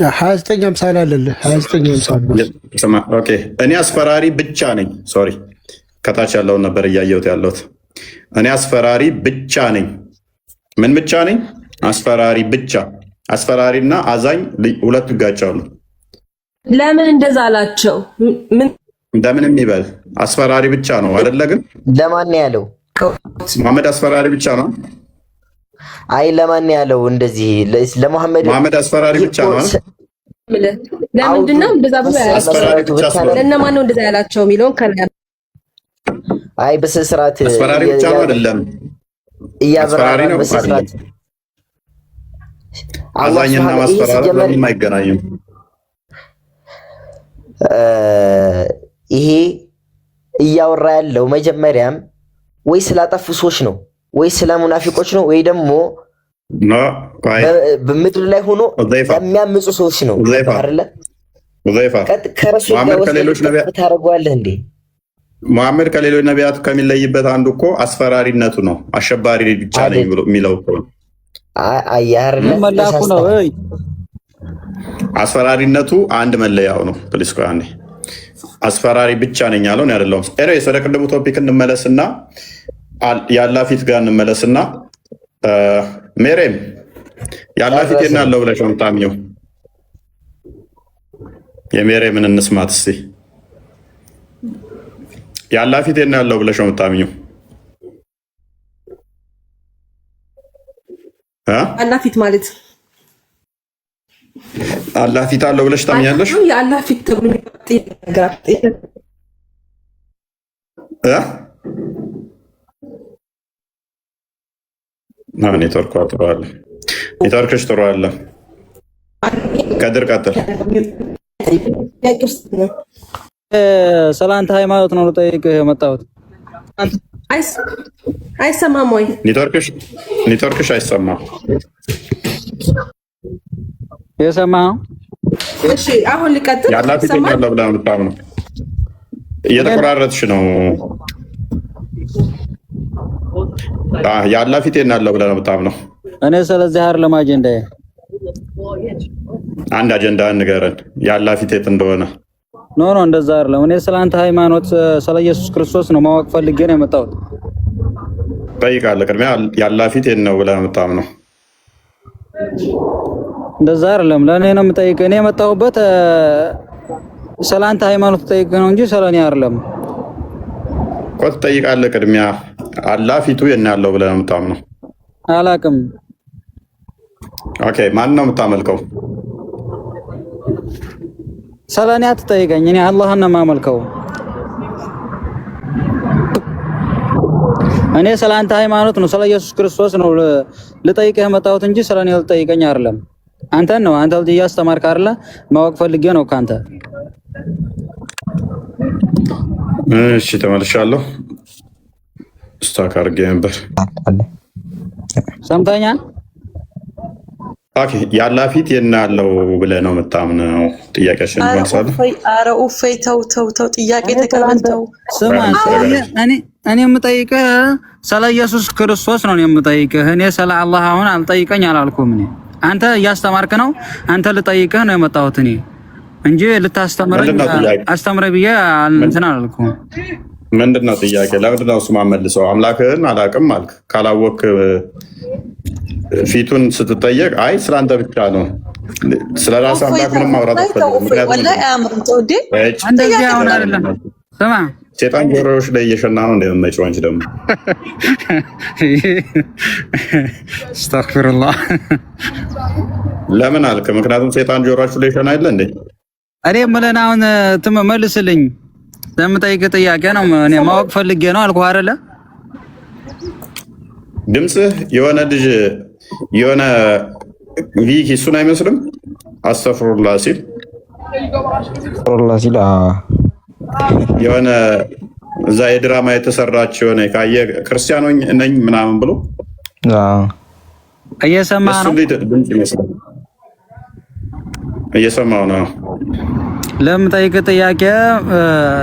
ያ 29 50 አለለ 29 50 ኦኬ እኔ አስፈራሪ ብቻ ነኝ ሶሪ ከታች ያለውን ነበር እያየሁት ያለሁት እኔ አስፈራሪ ብቻ ነኝ ምን ብቻ ነኝ አስፈራሪ ብቻ አስፈራሪና አዛኝ ሁለቱ ይጋጫሉ ለምን እንደዛ አላቸው ምን እንደምንም ይበል አስፈራሪ ብቻ ነው አይደለ ግን ለማን ያለው መሐመድ አስፈራሪ ብቻ ነው አይ ለማን ያለው እንደዚህ መሐመድ አስፈራሪ ብቻ ነው ለምንድን ነው እንደዛ ብሎ ያላቸው ለነማን ነው እንደዛ ያላቸው የሚለውን ከላይ አይ በስርዓት አስፈራሪ ብቻ ነው አይደለም አስፈራሪ ነው በስርዓት አዛኝና ማስፈራራት ለምን አይገናኙም ይሄ እያወራ ያለው መጀመሪያም ወይ ስላጠፉ ሰዎች ነው ወይ ስለ ሙናፊቆች ነው ወይ ደግሞ በምድር ላይ ሆኖ የሚያምፁ ሰዎች ነው አይደለ መሐመድ ከሌሎች ነቢያት ታደርገዋለህ እንዴ መሐመድ ከሌሎች ነቢያት ከሚለይበት አንዱ እኮ አስፈራሪነቱ ነው አሸባሪ ብቻ ነኝ ብሎ የሚለው እኮ አስፈራሪነቱ አንድ መለያው ነው ፕሊስ ቆይ አንዴ አስፈራሪ ብቻ ነኝ ያለው ነው አይደለም ኤኒዌይስ ወደ ቅድሙ ቶፒክ እንመለስና ያላ ፊት ጋር እንመለስና ሜሬም ያላ ፊት የናለው ብለሽ ነው የምታምኚው የሜሬምን እንስማት እስቲ ያላ ፊት የናለው ብለሽ ነው የምታምኚው አላህ ፊት ማለት አላህ ፊት አለው ብለሽ ታምኛለሽ? የአላህ ፊት ተብሎ ኔትወርክ ጥሩ አለ። ኔትወርክሽ ጥሩ አለ። ከድር ቀጥል። ስለ አንተ ሃይማኖት ነው ልጠይቅህ የመጣሁት። አይሰማም ወይ? ኔትወርክሽ አይሰማም። የሰማህ ነው? እሺ አሁን ልቀጥል። ያላት ያለው ብላ የምታምነው እየተቆራረጥሽ ነው። ያላ ፊቴን አለው ብለህ ነው የምታምነው? እኔ ስለዚህ አይደለም አጀንዳዬ። አንድ አጀንዳ ንገረን፣ ያላ ፊቴት እንደሆነ። ኖ እንደዛ አይደለም። እኔ ስለ አንተ ሃይማኖት ስለ ኢየሱስ ክርስቶስ ነው ማወቅ ፈልጌ ነው የመጣሁት። ጠይቃለህ። ቅድሚያ ያላ ፊቴን ነው ብለህ ነው የምታምነው? እንደዛ አይደለም። ለእኔ ነው የምጠይቅህ። እኔ የመጣሁበት ስለ አንተ ሃይማኖት ጠይቅህ ነው እንጂ ስለ እኔ አይደለም እኮ። ትጠይቃለህ። ቅድሚያ አላ ፊቱ የት ነው ያለው ብለህ ነው የምታምነው? አላውቅም። ኦኬ፣ ማን ነው የምታመልከው? ስለ እኔ አትጠይቀኝ። እኔ አላህን ነው የማመልከው። እኔ ስለ አንተ ሃይማኖት ነው ስለ ኢየሱስ ክርስቶስ ነው ልጠይቅህ የመጣሁት እንጂ ስለ እኔ ልጠይቀኝ አይደለም። አንተን ነው አንተ ልጅ እያስተማርክ አይደለ? ማወቅ ፈልጌ ነው ካንተ። እሺ ተመልሻለሁ። ስታክ አድርጌ ነበር። ሰምተኛል? ኦኬ፣ ያላ ፊት የት ነው ያለው ብለህ ነው የምታምነው? ጥያቄሽን መልሳለሁ። ኧረ ኡፌ ተው ጥያቄ ተቀበልተው። ስማ፣ እኔ የምጠይቅህ ስለ ኢየሱስ ክርስቶስ ነው የምጠይቅህ። እኔ ስለ አላህ አሁን አልጠይቀኝ አላልኩም። እኔ አንተ እያስተማርክ ነው። አንተ ልጠይቅህ ነው የመጣሁት እኔ እንጂ ልታስተምረኝ አስተምረኝ ብዬ እንትን አላልኩም። ምንድን ነው ጥያቄ? ለምንድን ነው እሱማ መልሰው? አምላክህን አላውቅም አልክ። ካላወቅህ ፊቱን ስትጠየቅ አይ ስለአንተ ብቻ ነው ስለ ራስ አምላክ ምንም ማውራት እንደዚህ አሁን አይደለም። ስማ ሴጣን ጆሮዎች ላይ እየሸና ነው እንደምመጪው። አንቺ ደግሞ አስተግፊሩላህ ለምን አልክ? ምክንያቱም ሴጣን ጆሮአችሁ ላይ ይሸና አይደል እንዴ? እኔ የምልህን አሁን መልስልኝ። ለምጠይቅህ ጥያቄ ነው። እኔ ማወቅ ፈልጌ ነው አልኩህ አይደለ? ድምፅህ የሆነ ልጅ የሆነ ቪክ እሱን አይመስልም? አስተፍሩላ ሲል የሆነ እዛ የድራማ የተሰራች የሆነ ካየ ክርስቲያኖኝ ነኝ ምናምን ብሎ እየሰማህ ነው? ድምፅ ይመስላል። እየሰማሁ ነው። ለምጠይቅህ ጥያቄ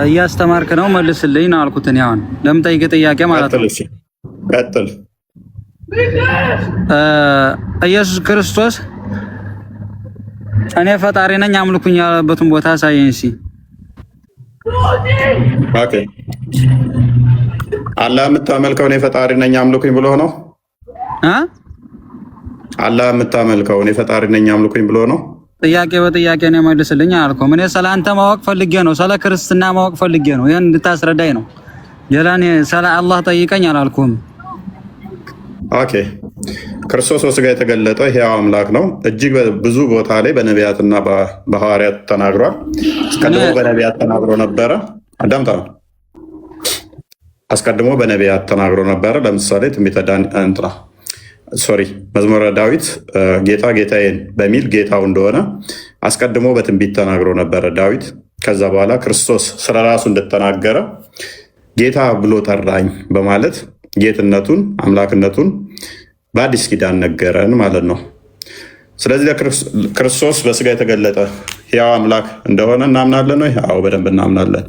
እያስተማርክ ነው መልስልኝ ነው አልኩት። እኔ አሁን ለምጠይቅህ ጥያቄ ማለት ነው። ቀጥል። ኢየሱስ ክርስቶስ እኔ ፈጣሪ ነኝ አምልኩኝ ያለበትን ቦታ አሳየኝ እስኪ። ኦኬ፣ አላህ የምታመልከው እኔ ፈጣሪ ነኝ አምልኩኝ ብሎ ነው? አላህ የምታመልከው እኔ ፈጣሪ ነኝ አምልኩኝ ብሎ ነው? ጥያቄ በጥያቄ ነው መልስልኝ አልኩም። እኔ ስለ አንተ ማወቅ ፈልጌ ነው፣ ስለ ክርስትና ማወቅ ፈልጌ ነው። ይሄን እንድታስረዳኝ ነው። ሌላኔ ስለ አላህ ጠይቀኝ አላልኩም። ኦኬ፣ ክርስቶስ በስጋ የተገለጠ ሕያው አምላክ ነው። እጅግ ብዙ ቦታ ላይ በነቢያትና በሐዋርያት ተናግሯል። አስቀድሞ በነቢያት ተናግሮ ነበረ። አዳምጣ ነው። አስቀድሞ በነቢያት ተናግሮ ነበረ። ለምሳሌ መዝሙረ ዳዊት ጌታ ጌታዬን በሚል ጌታው እንደሆነ አስቀድሞ በትንቢት ተናግሮ ነበረ ዳዊት። ከዛ በኋላ ክርስቶስ ስለራሱ እንደተናገረ ጌታ ብሎ ጠራኝ በማለት ጌትነቱን አምላክነቱን በአዲስ ኪዳን ነገረን ማለት ነው። ስለዚህ ክርስቶስ በስጋ የተገለጠ ሕያው አምላክ እንደሆነ እናምናለን ወይ? አዎ በደንብ እናምናለን።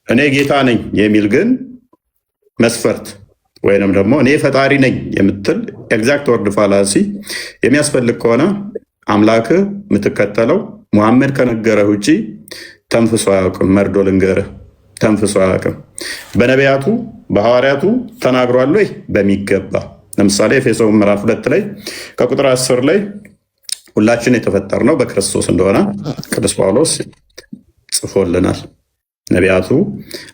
እኔ ጌታ ነኝ የሚል ግን መስፈርት ወይንም ደግሞ እኔ ፈጣሪ ነኝ የምትል ኤግዛክት ወርድ ፋላሲ የሚያስፈልግ ከሆነ አምላክ የምትከተለው ሙሐመድ ከነገረህ ውጭ ተንፍሶ አያውቅም። መርዶ ልንገርህ፣ ተንፍሶ አያውቅም። በነቢያቱ በሐዋርያቱ ተናግሯል ወይ? በሚገባ። ለምሳሌ ኤፌሶን ምዕራፍ 2 ላይ ከቁጥር 10 ላይ ሁላችን የተፈጠርነው በክርስቶስ እንደሆነ ቅዱስ ጳውሎስ ጽፎልናል። ነቢያቱ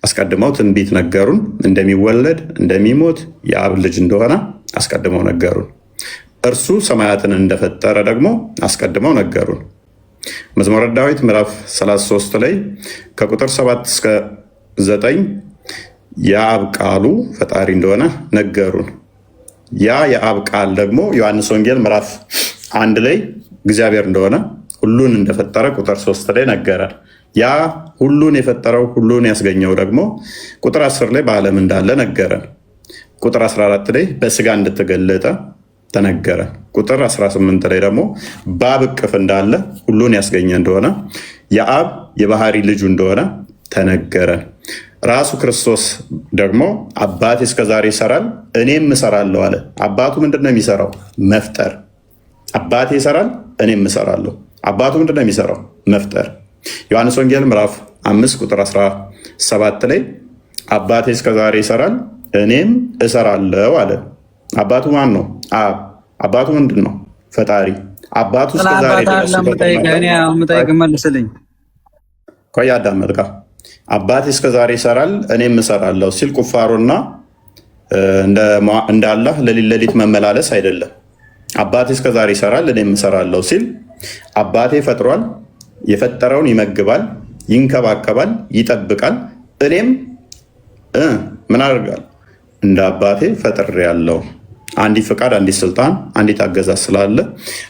አስቀድመው ትንቢት ነገሩን። እንደሚወለድ እንደሚሞት የአብ ልጅ እንደሆነ አስቀድመው ነገሩን። እርሱ ሰማያትን እንደፈጠረ ደግሞ አስቀድመው ነገሩን። መዝሙረ ዳዊት ምዕራፍ 33 ላይ ከቁጥር 7 እስከ 9 የአብ ቃሉ ፈጣሪ እንደሆነ ነገሩን። ያ የአብ ቃል ደግሞ ዮሐንስ ወንጌል ምዕራፍ 1 ላይ እግዚአብሔር እንደሆነ ሁሉን እንደፈጠረ ቁጥር 3 ላይ ነገረን። ያ ሁሉን የፈጠረው ሁሉን ያስገኘው ደግሞ ቁጥር 10 ላይ በዓለም እንዳለ ነገረን። ቁጥር 14 ላይ በስጋ እንደተገለጠ ተነገረን። ቁጥር 18 ላይ ደግሞ በአብ እቅፍ እንዳለ ሁሉን ያስገኘ እንደሆነ የአብ የባህሪ ልጁ እንደሆነ ተነገረን። ራሱ ክርስቶስ ደግሞ አባቴ እስከዛሬ ይሰራል እኔም እሰራለሁ አለ። አባቱ ምንድን ነው የሚሰራው? መፍጠር። አባቴ ይሰራል እኔም እሰራለሁ። አባቱ ምንድን ነው የሚሰራው? መፍጠር። ዮሐንስ ወንጌል ምዕራፍ 5 ቁጥር 17 ላይ አባቴ እስከዛሬ ይሰራል እኔም እሰራለሁ አለ። አባቱ ማን ነው? አብ። አባቱ ምንድን ነው? ፈጣሪ። አባቱ እስከዛሬ መልስልኝ። ቆይ አዳመጥካ። አባቴ እስከዛሬ ይሰራል እኔም እሰራለሁ ሲል ቁፋሮና እንደ አላህ ሌሊት ሌሊት መመላለስ አይደለም። አባቴ እስከዛሬ ይሰራል እኔም እሰራለሁ ሲል አባቴ ፈጥሯል፣ የፈጠረውን ይመግባል፣ ይንከባከባል፣ ይጠብቃል። እኔም ምን አደርጋለሁ? እንደ አባቴ ፈጥሬያለሁ። አንዲት ፍቃድ፣ አንዲት ስልጣን፣ አንዲት አገዛዝ ስላለ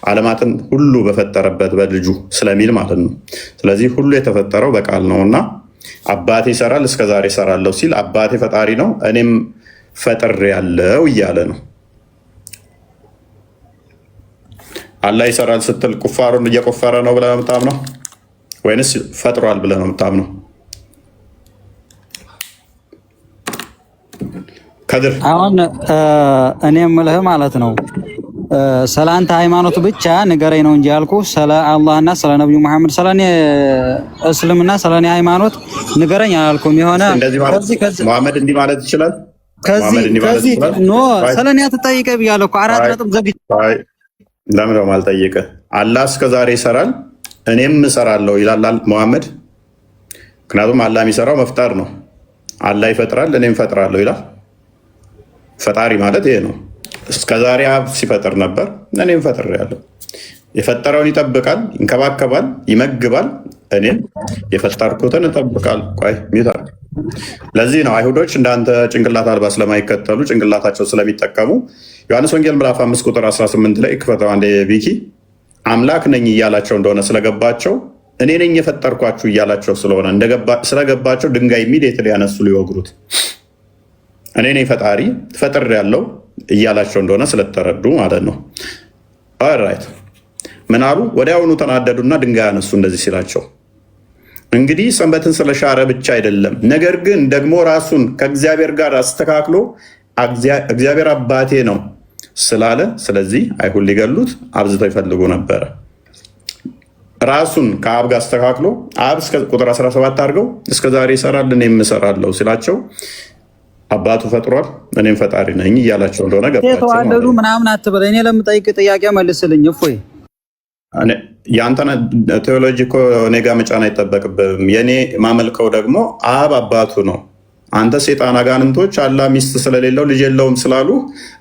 ዓለማትን ሁሉ በፈጠረበት በልጁ ስለሚል ማለት ነው። ስለዚህ ሁሉ የተፈጠረው በቃል ነውና አባቴ ይሰራል እስከዛሬ ይሰራለሁ ሲል አባቴ ፈጣሪ ነው እኔም ፈጥሬያለሁ እያለ ነው። አላህ ይሰራል ስትል ቁፋሮን እየቆፈረ ነው ብለህ ነው የምታምነው ወይንስ ፈጥሯል ብለህ ነው የምታምነው? ከድር አሁን እኔ የምልህ ማለት ነው ስለ አንተ ሃይማኖት ብቻ ንገረኝ ነው እንጂ ያልኩ ስለ አላህና ስለ ነብዩ መሐመድ ስለ እኔ እስልምና ስለ እኔ ሃይማኖት ንገረኝ አላልኩም። የሆነ መሐመድ እንዲህ ማለት ይችላል ከዚህ ኖ ስለ እኔ አትጠይቀኝ ብያለሁ እኮ 4 ነጥብ ዘግቼ ለምን ነው የማልጠይቅህ? አላህ እስከዛሬ ይሰራል እኔም እሰራለሁ ይላል መሐመድ። ምክንያቱም አላህ የሚሰራው መፍጠር ነው። አላህ ይፈጥራል እኔም እፈጥራለሁ ይላል። ፈጣሪ ማለት ይሄ ነው። እስከዛሬ አብ ሲፈጥር ነበር እኔም ፈጥሬያለሁ። የፈጠረውን ይጠብቃል፣ ይንከባከባል፣ ይመግባል። እኔም የፈጠርኩትን እጠብቃል። ቆይ ሚታ ለዚህ ነው አይሁዶች እንዳንተ ጭንቅላት አልባ ስለማይከተሉ ጭንቅላታቸው ስለሚጠቀሙ ዮሐንስ ወንጌል ምዕራፍ 5 ቁጥር 18 ላይ ክፈተው አንዴ ቢኪ አምላክ ነኝ እያላቸው እንደሆነ ስለገባቸው እኔ ነኝ የፈጠርኳችሁ እያላቸው ስለሆነ ስለገባቸው ድንጋይ ኢሚዲየትሊ ያነሱ ሊወግሩት እኔ ነኝ ፈጣሪ ፈጥሬያለሁ እያላቸው እንደሆነ ስለተረዱ ማለት ነው። ኦልራይት ምን አሉ? ወዲያውኑ ተናደዱና ድንጋይ ያነሱ እንደዚህ ሲላቸው እንግዲህ ሰንበትን ስለሻረ ብቻ አይደለም፣ ነገር ግን ደግሞ ራሱን ከእግዚአብሔር ጋር አስተካክሎ እግዚአብሔር አባቴ ነው ስላለ፣ ስለዚህ አይሁድ ሊገሉት አብዝተው ይፈልጉ ነበረ። ራሱን ከአብ ጋር አስተካክሎ አብ ቁጥር 17 አድርገው እስከዛሬ ይሰራል እኔም እሰራለሁ ሲላቸው አባቱ ፈጥሯል እኔም ፈጣሪ ነኝ እያላቸው እንደሆነ ገባቸው። የተዋለዱ ምናምን አትበል። እኔ ለምጠይቅ ጥያቄ መልስልኝ። እፎይ የአንተን ቴዎሎጂ እኮ እኔ ጋ መጫን አይጠበቅብም። የእኔ ማመልከው ደግሞ አብ አባቱ ነው። አንተ ሴጣን አጋንንቶች አላህ ሚስት ስለሌለው ልጅ የለውም ስላሉ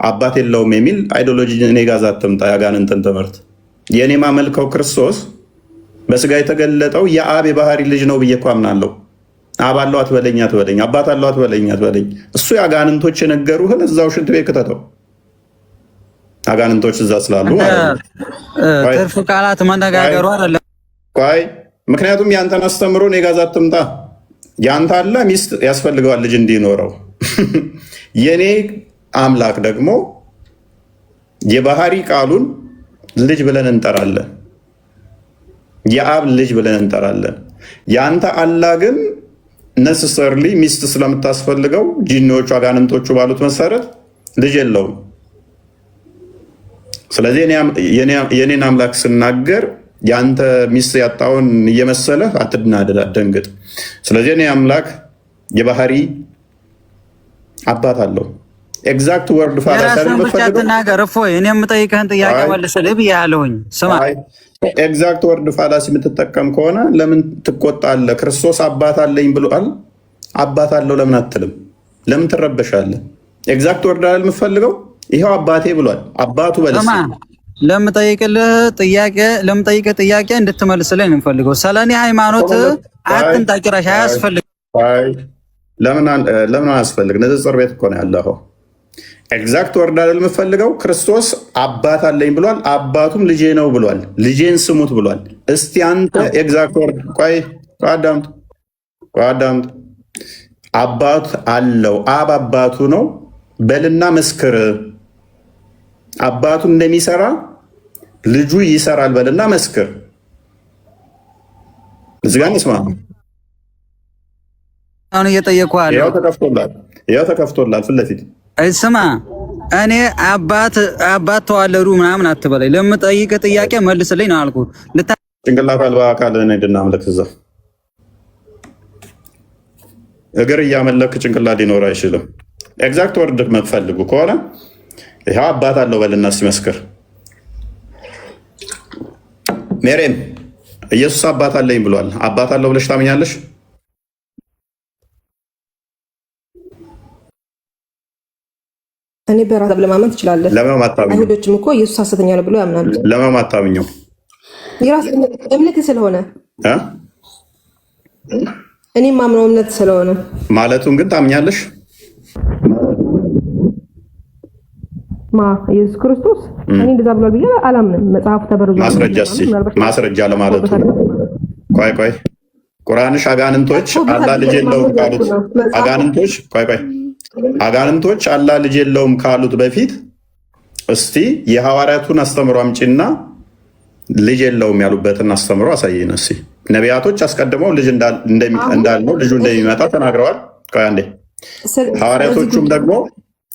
አባት የለውም የሚል አይዲዮሎጂ እኔ ጋ አትምጣ። የአጋንንትን ትምህርት የእኔ ማመልከው ክርስቶስ በስጋ የተገለጠው የአብ የባህሪ ልጅ ነው ብዬ እኮ አምናለሁ። አብ አለው አትበለኝ አትበለኝ፣ አባት አለው አትበለኝ አትበለኝ። እሱ የአጋንንቶች የነገሩህን እዛው ሽንት ቤት ክተተው። አጋንንቶች እዛ ስላሉ ትርፍ ቃላት መነጋገሩ አይደለም። ቆይ ምክንያቱም ያንተን አስተምሮ እኔ ጋ አትምጣ። ያንተ አለ ሚስት ያስፈልገዋል ልጅ እንዲኖረው። የኔ አምላክ ደግሞ የባህሪ ቃሉን ልጅ ብለን እንጠራለን፣ የአብ ልጅ ብለን እንጠራለን። ያንተ አላ ግን ነሰሰርሊ ሚስት ስለምታስፈልገው ጂኒዎቹ አጋንንቶቹ ባሉት መሰረት ልጅ የለውም። ስለዚህ የኔን አምላክ ስናገር ያንተ ሚስት ያጣውን እየመሰለህ አትናደድ፣ አትደንግጥ። ስለዚህ እኔ አምላክ የባህሪ አባት አለው። ኤግዛክት ወርድ ፋላሲናገር እፎይ እኔ የምጠይቅህን ጥያቄ መልስልህ ብያለሁኝ። ስማ ኤግዛክት ወርድ ፋላሲ የምትጠቀም ከሆነ ለምን ትቆጣለህ? ክርስቶስ አባት አለኝ ብሏል። አባት አለው ለምን አትልም? ለምን ትረበሻለህ? ኤግዛክት ወርድ አይደል የምትፈልገው? ይኸው አባቴ ብሏል። አባቱ በለስ ለምጠይቅህ ጥያቄ እንድትመልስልኝ ነው የምፈልገው። ስለኔ ሃይማኖት አትንጣ፣ ጭራሽ አያስፈልግም። ለምን አያስፈልግ? ንጽጽር ቤት እኮ ነው ያለኸው። ኤግዛክት ወርድ አይደል የምፈልገው። ክርስቶስ አባት አለኝ ብሏል። አባቱም ልጄ ነው ብሏል። ልጄን ስሙት ብሏል። እስቲ አንተ ኤግዛክት ወርድ ቆይ አዳምጥ። አባት አለው አብ አባቱ ነው በልና መስክር። አባቱ እንደሚሰራ ልጁ ይሰራል በልና መስክር። እዚህ ጋር እንስማ። አሁን እየጠየኩህ አለ። ያው ተከፍቶላል ፊት ለፊት ስማ፣ እኔ አባት ተዋለዱ ምናምን አትበለኝ። ለምጠይቅህ ጥያቄ መልስልኝ ነው አልኩህ። ጭንቅላት አልባ አካል እንድናምልክ እዛ እግር እያመለክ ጭንቅላት ሊኖር አይችልም። ኤግዛክት ወርድ የምትፈልጉ ከሆነ ይኸው አባት አለው በልና ሲመስክር። ሜሬም ኢየሱስ አባት አለኝ ብሏል። አባት አለው ብለሽ ታምኛለሽ? እኔ በራስ ለማመን ትችላለህ። ለምን አታምኚው? አይሁዶችም እኮ ኢየሱስ ሐሰተኛ ነው ብሎ ያምናሉ። ለምን አታምኚው? የራስ እምነት ስለሆነ እኔ ማምነው እምነት ስለሆነ ማለቱን ግን ታምኛለሽ? ኢየሱስ ክርስቶስ እኔ እንደዛ ብሏል ብዬ አላምንም። መጽሐፉ ተበርዟል። ማስረጃ ለማለቱ ቆይ ቁርአንሽ አጋንንቶች አላህ ልጅ የለውም ካሉት አጋንንቶች አላህ ልጅ የለውም ካሉት በፊት እስቲ የሐዋርያቱን አስተምሮ አምጪና ልጅ የለውም ያሉበትን አስተምሮ አሳየን። እስቲ ነቢያቶች አስቀድመው ልጅ እንዳልነው ልጁ እንደሚመጣ ተናግረዋል። ቆይ አንዴ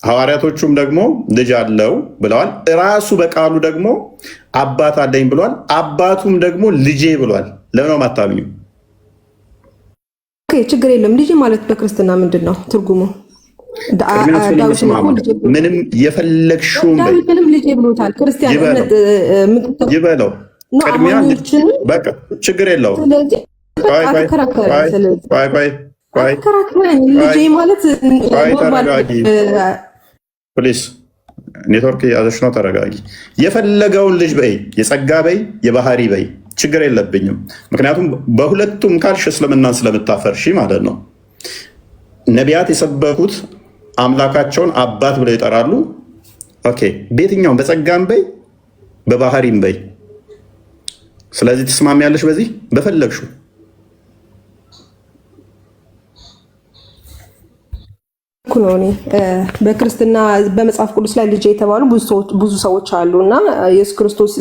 ሐዋርያቶቹም ደግሞ ልጅ አለው ብለዋል። እራሱ በቃሉ ደግሞ አባት አለኝ ብሏል። አባቱም ደግሞ ልጄ ብሏል። ለምን አታምኙ? ችግር የለም። ልጅ ማለት በክርስትና ምንድን ነው ትርጉሙ? ምንም የፈለግሽውን ዳዊትንም ልጄ ብሎታል። ክርስቲያን ይበለው። ቅድሚያ በቃ ችግር የለውም። ልጄ ማለት ፕሊስ ኔትወርክ ያዘሽ ነው። ተረጋጊ። የፈለገውን ልጅ በይ፣ የጸጋ በይ፣ የባህሪ በይ፣ ችግር የለብኝም። ምክንያቱም በሁለቱም ካልሽ እስልምናን ስለምታፈርሺ ማለት ነው። ነቢያት የሰበኩት አምላካቸውን አባት ብለው ይጠራሉ። ኦኬ፣ በየትኛውም በጸጋም በይ በባህሪም በይ። ስለዚህ ትስማሚያለሽ በዚህ በፈለግሽው ነው። እኔ በክርስትና በመጽሐፍ ቅዱስ ላይ ልጄ የተባሉ ብዙ ሰዎች አሉ እና ኢየሱስ ክርስቶስ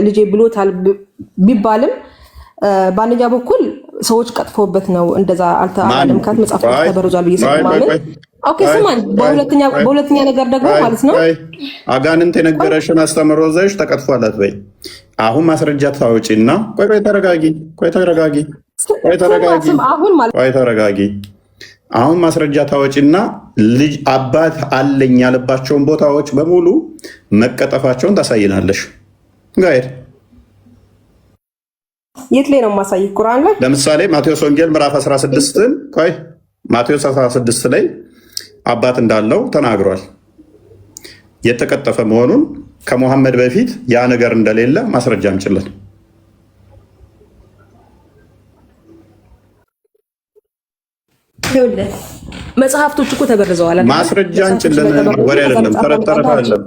ልጄ ብሎታል ቢባልም በአንደኛ በኩል ሰዎች ቀጥፎበት ነው። እንደዛ አልተባለም። ካት መጽሐፍ ቅዱስ ተበርዟል ብዬ ስለማመን ኦኬ፣ ስማኝ። በሁለተኛ ነገር ደግሞ ማለት ነው አጋንንት የነገረሽን አስተምሮ ዘሽ ተቀጥፏላት በይ። አሁን ማስረጃ ታወጪና ተረጋጊ። አሁን ማስረጃ ታወጪና ልጅ አባት አለኝ ያለባቸውን ቦታዎች በሙሉ መቀጠፋቸውን ታሳይናለሽ። ጋይድ የት ላይ ነው ማሳይ? ቁርአን ላይ ለምሳሌ ማቴዎስ ወንጌል ምዕራፍ 16 ማቴዎስ 16 ላይ አባት እንዳለው ተናግሯል። የተቀጠፈ መሆኑን ከሙሐመድ በፊት ያ ነገር እንደሌለ ማስረጃ እንችላለን። መጽሐፍቶች እኮ ተበርዘዋል። ማስረጃ እንችላለን። ወሬ አይደለም፣ ተረት አይደለም።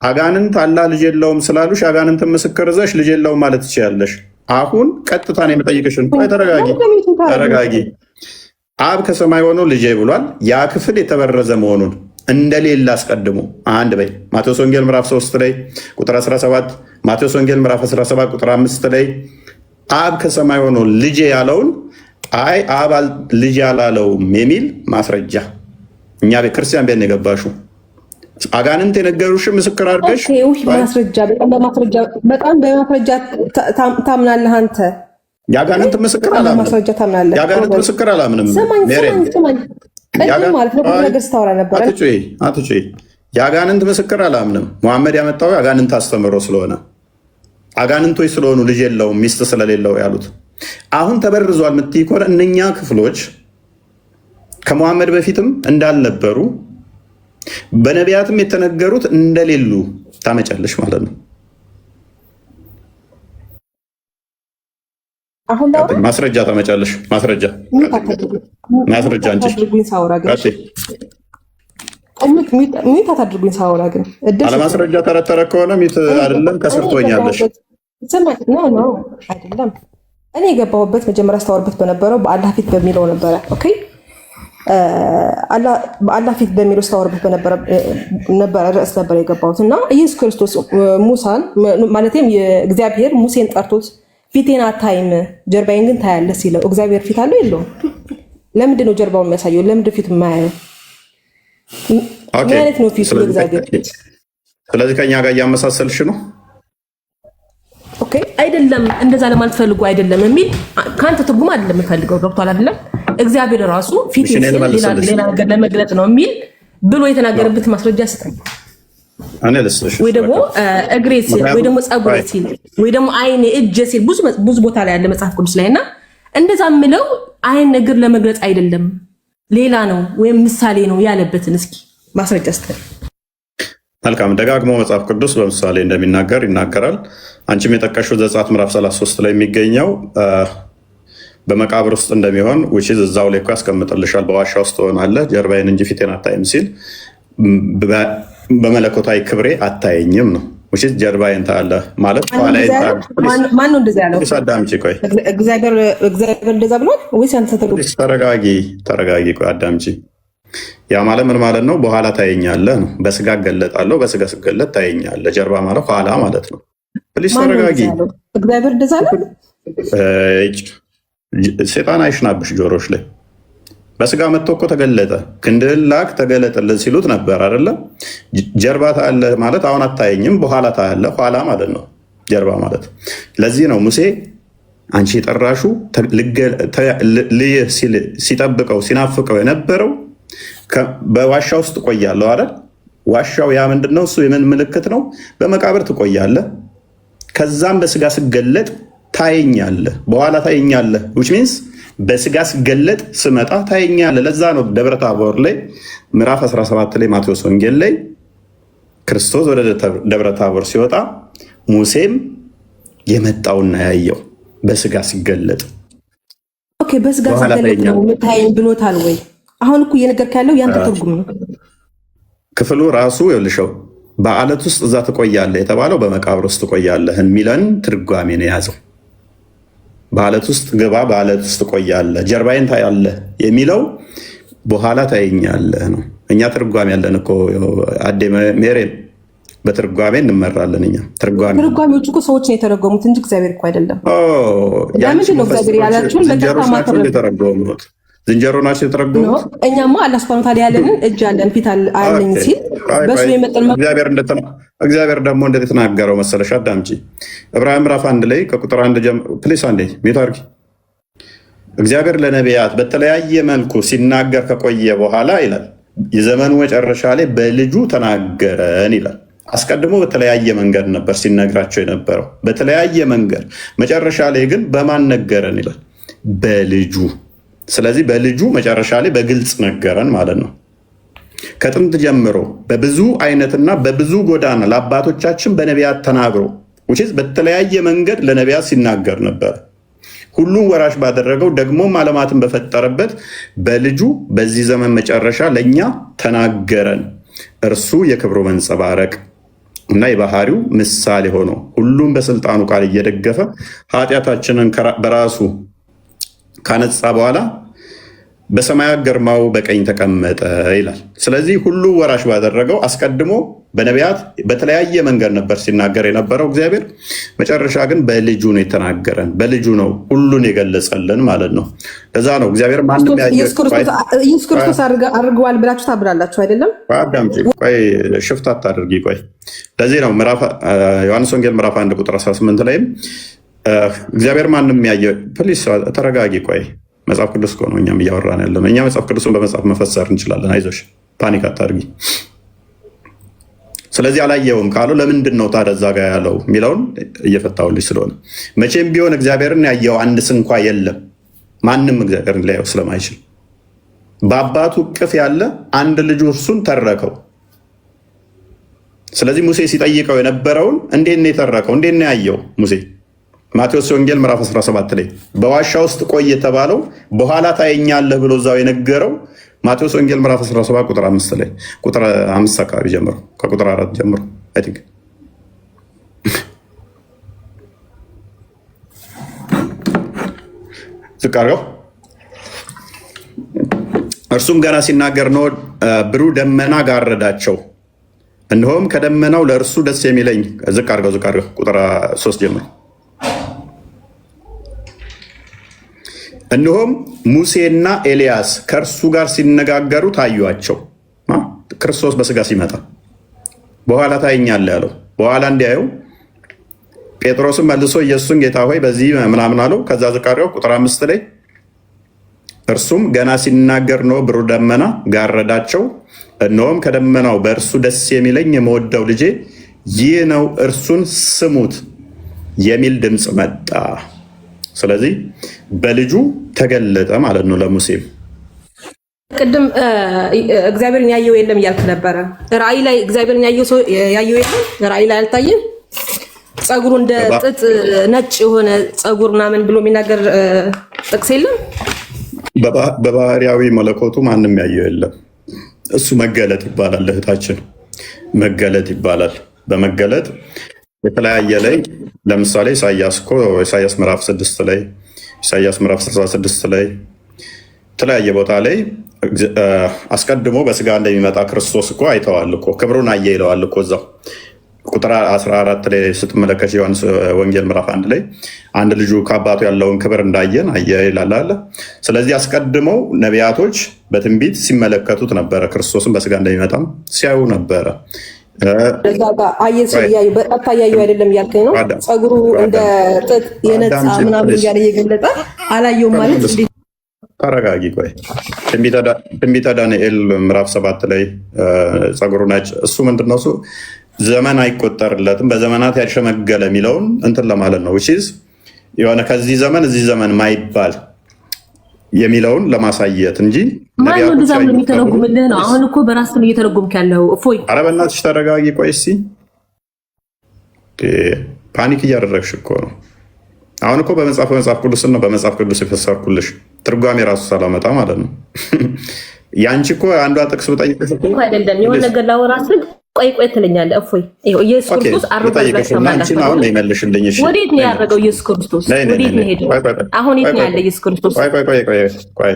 አጋንንት አላህ ልጅ የለውም ስላሉሽ አጋንንትን ምስክር ይዘሽ ልጅ የለውም ማለት ትችያለሽ። አሁን ቀጥታ ነው የምጠይቅሽን። ተረጋጊ። አብ ከሰማይ ሆኖ ልጄ ብሏል። ያ ክፍል የተበረዘ መሆኑን እንደሌለ አስቀድሞ አንድ በይ። ማቴዎስ ወንጌል ምዕራፍ 3 ላይ ቁጥር 17፣ ማቴዎስ ወንጌል ምዕራፍ 17 ቁጥር 5 ላይ አብ ከሰማይ ሆኖ ልጄ ያለውን አይ አብ ልጅ ያላለውም የሚል ማስረጃ እኛ ክርስቲያን ቤት ነው የገባሽው። አጋንንት የነገሩሽ ምስክር አድርገሽ በጣም በማስረጃ ታምናለህ አንተ። የአጋንንት ምስክር አላምንም። የአጋንንት ምስክር አላምንም። ሙሐመድ ያመጣው የአጋንንት አስተምሮ ስለሆነ አጋንንቶች ስለሆኑ ልጅ የለውም ሚስት ስለሌለው ያሉት። አሁን ተበርዟል የምትይ ከሆነ እነኛ ክፍሎች ከሙሐመድ በፊትም እንዳልነበሩ በነቢያትም የተነገሩት እንደሌሉ ታመጫለሽ ማለት ነው። ማስረጃ ታመጫለሽ። ማስረጃ አንቺ ሚዩት አታድርጉኝ ሳወራ ግን አለማስረጃ ተረተረ ከሆነ ሚት አይደለም ከስርቶኛለሽ ነው አይደለም። እኔ የገባሁበት መጀመሪያ አስተዋወርበት በነበረው በአላህ ፊት በሚለው ነበረ። ኦኬ በአላህ ፊት በሚለው አስተዋወርበት ነበረ ርዕስ ነበር የገባሁት እና ኢየሱስ ክርስቶስ ሙሳን ማለትም እግዚአብሔር ሙሴን ጠርቶት ፊቴን አታይም ጀርባዬን ግን ታያለህ ሲለው እግዚአብሔር ፊት አለው የለውም? ለምንድን ነው ጀርባውን የሚያሳየው? ለምንድን ፊት የማያየው? ማለት ነው ፊቱ እግዚአብሔር። ስለዚህ ከኛ ጋር እያመሳሰልሽ ነው። ኦኬ አይደለም፣ እንደዛ ለማለት ፈልጎ አይደለም የሚል ከአንተ ትርጉም አይደለም የምፈልገው። ገብቷል አይደለም? እግዚአብሔር ራሱ ፊት ሌላ ነገር ለመግለጽ ነው የሚል ብሎ የተናገረበት ማስረጃ ስጠኝ። ወይ ደግሞ እግሬ ሲል ወይ ደግሞ ጸጉሬ ሲል ወይ ደግሞ አይኔ እጄ ሲል ብዙ ቦታ ላይ ያለ መጽሐፍ ቅዱስ ላይ እና እንደዛ ምለው አይን እግር ለመግለጽ አይደለም ሌላ ነው ወይም ምሳሌ ነው ያለበትን እስኪ ማስረጃ ስጠኝ። መልካም። ደጋግሞ መጽሐፍ ቅዱስ በምሳሌ እንደሚናገር ይናገራል። አንቺም የጠቀሽው ዘጸአት ምዕራፍ 33 ላይ የሚገኘው በመቃብር ውስጥ እንደሚሆን ውጪ እዛው ላይ እኮ ያስቀምጥልሻል። በዋሻ ውስጥ ትሆናለህ ጀርባዬን እንጂ ፊቴን አታይም ሲል በመለኮታዊ ክብሬ አታየኝም ነው። ውጪ ጀርባዬን ታያለህ ማለት ማን ነው እንደዛ ያለው? አዳምጪ ቆይ። እግዚአብሔር እንደዛ ብሏል ወይስ አንተ ተጠቅሞ? ተረጋጊ ቆይ አዳምጪ። ያ ማለት ምን ማለት ነው? በኋላ ታየኛለህ ነው። በስጋ እገለጣለሁ፣ በስጋ ስገለጥ ታየኛለህ። ጀርባ ማለት ኋላ ማለት ነው። ፕሊስ ተረጋጊ። እግዚአብሔር እንደዛ ነው። ሴጣን አይሽናብሽ ጆሮች ላይ። በስጋ መጥቶ እኮ ተገለጠ፣ ክንድህን ላክ ተገለጠልን ሲሉት ነበር አይደለም? ጀርባ ታያለህ ማለት አሁን አታየኝም፣ በኋላ ታያለህ፣ ኋላ ማለት ነው ጀርባ ማለት። ለዚህ ነው ሙሴ አንቺ የጠራሹ ልይህ ሲጠብቀው ሲናፍቀው የነበረው በዋሻ ውስጥ ትቆያለህ አይደል? ዋሻው ያ ምንድን ነው? እሱ የምን ምልክት ነው? በመቃብር ትቆያለህ። ከዛም በስጋ ስገለጥ ታየኛለህ፣ በኋላ ታየኛለህ። which means በስጋ ስገለጥ ስመጣ ታየኛለህ። ለዛ ነው ደብረ ታቦር ላይ ምዕራፍ 17 ላይ ማቴዎስ ወንጌል ላይ ክርስቶስ ወደ ደብረ ታቦር ሲወጣ ሙሴም የመጣውና ያየው በስጋ ሲገለጥ። ኦኬ በስጋ ሲገለጥ ነው ታየኝ ብሎታል ወይ? አሁን እኮ እየነገርክ ያለው ያንተ ትርጉም ነው። ክፍሉ ራሱ ይልሽው በአለት ውስጥ እዛ ትቆያለህ የተባለው በመቃብር ውስጥ ትቆያለህ የሚለን ትርጓሜ ነው የያዘው። በአለት ውስጥ ግባ፣ በአለት ውስጥ ትቆያለህ፣ ጀርባዬን ታያለህ የሚለው በኋላ ታየኛለህ ነው። እኛ ትርጓሜ ያለን እኮ አዴ ሜሬም በትርጓሜ እንመራለን። እኛ ትርጓሜዎቹ እኮ ሰዎች ነው የተረጎሙት እንጂ እግዚአብሔር እኮ አይደለም። ለምንድን ነው እግዚአብሔር ያላችሁን የተረጎሙት? ዝንጀሮ ናቸው የተረጎሙት። እኛማ አላህ ሱብሃነሁ ወተዓላ ያለንን እጅ አለን ፊት አለኝ ሲል በሱ የመጠን እግዚአብሔር ደግሞ እንዴት የተናገረው መሰለሽ? አዳምጪ። ዕብራውያን ምዕራፍ 1 ላይ ከቁጥር 1 ፕሊስ አንዴ ሚዩት አድርጊ። እግዚአብሔር ለነቢያት በተለያየ መልኩ ሲናገር ከቆየ በኋላ ይላል የዘመኑ መጨረሻ ላይ በልጁ ተናገረን ይላል። አስቀድሞ በተለያየ መንገድ ነበር ሲነግራቸው የነበረው፣ በተለያየ መንገድ። መጨረሻ ላይ ግን በማን ነገረን ይላል? በልጁ። ስለዚህ በልጁ መጨረሻ ላይ በግልጽ ነገረን ማለት ነው። ከጥንት ጀምሮ በብዙ አይነትና በብዙ ጎዳና ለአባቶቻችን በነቢያት ተናግሮ በተለያየ መንገድ ለነቢያት ሲናገር ነበር። ሁሉም ወራሽ ባደረገው ደግሞም ዓለማትን በፈጠረበት በልጁ በዚህ ዘመን መጨረሻ ለእኛ ተናገረን። እርሱ የክብሩ መንጸባረቅ እና የባህሪው ምሳሌ ሆኖ ሁሉም በስልጣኑ ቃል እየደገፈ ኃጢአታችንን በራሱ ካነጻ በኋላ በሰማያት ግርማው በቀኝ ተቀመጠ ይላል። ስለዚህ ሁሉ ወራሽ ባደረገው አስቀድሞ በነቢያት በተለያየ መንገድ ነበር ሲናገር የነበረው እግዚአብሔር። መጨረሻ ግን በልጁ ነው የተናገረን፣ በልጁ ነው ሁሉን የገለጸልን ማለት ነው። ለዛ ነው እግዚአብሔር ማንም ኢየሱስ ክርስቶስ አድርገዋል ብላችሁ ታብላላችሁ አይደለም? አዳምጪ፣ ቆይ ሽፍት አታድርጊ፣ ቆይ። ለዚህ ነው ዮሐንስ ወንጌል ምዕራፍ 1 ቁጥር 18 ላይም እግዚአብሔር ማንም ያየ ፕሊስ ተረጋጊ፣ ቆይ መጽሐፍ ቅዱስ እኮ ነው እኛም እያወራን ያለ ነው። እኛ መጽሐፍ ቅዱስን በመጽሐፍ መፈሰር እንችላለን። አይዞሽ፣ ፓኒክ አታድርጊ። ስለዚህ አላየውም ካሉ ለምንድን ነው ታዲያ እዛ ጋ ያለው የሚለውን እየፈታሁልሽ ስለሆነ መቼም ቢሆን እግዚአብሔርን ያየው አንድ ስንኳ የለም። ማንም እግዚአብሔርን ሊያየው ስለማይችል በአባቱ እቅፍ ያለ አንድ ልጁ እርሱን ተረከው። ስለዚህ ሙሴ ሲጠይቀው የነበረውን እንዴት ነው የተረከው? እንዴት ነው ያየው ሙሴ? ማቴዎስ ወንጌል ምዕራፍ 17 ላይ በዋሻ ውስጥ ቆይ የተባለው በኋላ ታየኛለህ ብሎ እዛው የነገረው ማቴዎስ ወንጌል ምዕራፍ 17 ቁጥር 5 ላይ ቁጥር 5 አካባቢ ጀምሮ ከቁጥር 4 ጀምሮ አይ ቲንክ ዝቅ አድርገው። እርሱም ገና ሲናገር ነው ብሩህ ደመና ጋረዳቸው፣ እነሆም ከደመናው ለእርሱ ደስ የሚለኝ ዝቅ አድርገው ቁጥር 3 ጀምሮ እነሆም ሙሴና ኤልያስ ከእርሱ ጋር ሲነጋገሩ ታዩአቸው። ክርስቶስ በስጋ ሲመጣ በኋላ ታየኛለህ ያለው በኋላ እንዲያየው ጴጥሮስም መልሶ ኢየሱስን ጌታ ሆይ በዚህ ምናምን አለው። ከዛ ዝቅ አድርገው ቁጥር 5 ላይ እርሱም ገና ሲናገር ነው ብሩህ ደመና ጋረዳቸው፣ እነሆም ከደመናው በእርሱ ደስ የሚለኝ የምወደው ልጄ ይህ ነው እርሱን ስሙት የሚል ድምፅ መጣ። ስለዚህ በልጁ ተገለጠ ማለት ነው ለሙሴም። ቅድም እግዚአብሔርን ያየው የለም እያልክ ነበረ። ራእይ ላይ እግዚአብሔርን ያየው የለም፣ ራእይ ላይ አልታየም። ጸጉሩ እንደ ጥጥ ነጭ የሆነ ጸጉር ምናምን ብሎ የሚናገር ጥቅስ የለም። በባህሪያዊ መለኮቱ ማንም ያየው የለም። እሱ መገለጥ ይባላል። እህታችን መገለጥ ይባላል። በመገለጥ የተለያየ ላይ ለምሳሌ ኢሳያስ ምዕራፍ 6 ላይ ኢሳያስ ምዕራፍ 66 ላይ የተለያየ ቦታ ላይ አስቀድሞ በስጋ እንደሚመጣ ክርስቶስ እኮ አይተዋል እኮ ክብሩን አየ ይለዋል እኮ እዛው ቁጥር 14 ላይ ስትመለከት ዮሐንስ ወንጌል ምዕራፍ 1 ላይ አንድ ልጁ ከአባቱ ያለውን ክብር እንዳየን አየ ይላል አለ። ስለዚህ አስቀድመው ነቢያቶች በትንቢት ሲመለከቱት ነበረ። ክርስቶስን በስጋ እንደሚመጣም ሲያዩ ነበረ። በቀጥታ እያየው አይደለም እያልከኝ ነው። ጸጉሩ እንደ ጥጥ የነጻ ምናምን እያለ እየገለጠ አላየውም ማለት እንዴት? ተረጋጊ። ቆይ ትንቢተ ዳንኤል ምዕራፍ 7 ላይ ጸጉሩ ነጭ እሱ ምንድነው? እሱ ዘመን አይቆጠርለትም በዘመናት ያሸመገለ የሚለውን እንትን ለማለት ነው። የሆነ ከዚህ ዘመን እዚህ ዘመን ማይባል የሚለውን ለማሳየት እንጂ ማነው እንደዛ ብሎ የሚተረጉምልህ ነው? አሁን እኮ በራስህ ነው እየተረጎምክ ያለው። እፎይ ኧረ በእናትሽ ተረጋጊ። ቆይ እስኪ ፓኒክ እያደረግሽ እኮ ነው። አሁን እኮ በመጽሐፍ ቅዱስ ነው በመጽሐፍ ቅዱስ የፈሰርኩልሽ ትርጓሜ ራሱ ሳላመጣ ማለት ነው። ያንቺ እኮ አንዷ ጥቅስ ብጠይቅሽ እኮ አይደለም የሆነ ነገር ላወራስህ ቆይ ትለኛለህ። እፎይ ኢየሱስ ክርስቶስ አርጓል በሰማላችሁ አሁን ይመልሽልኝ። እሺ ወዴት ነው ያደረገው ኢየሱስ ክርስቶስ? ወዴት ነው ሄደው? አሁን የት ነው ያለ ኢየሱስ ክርስቶስ? ቆይ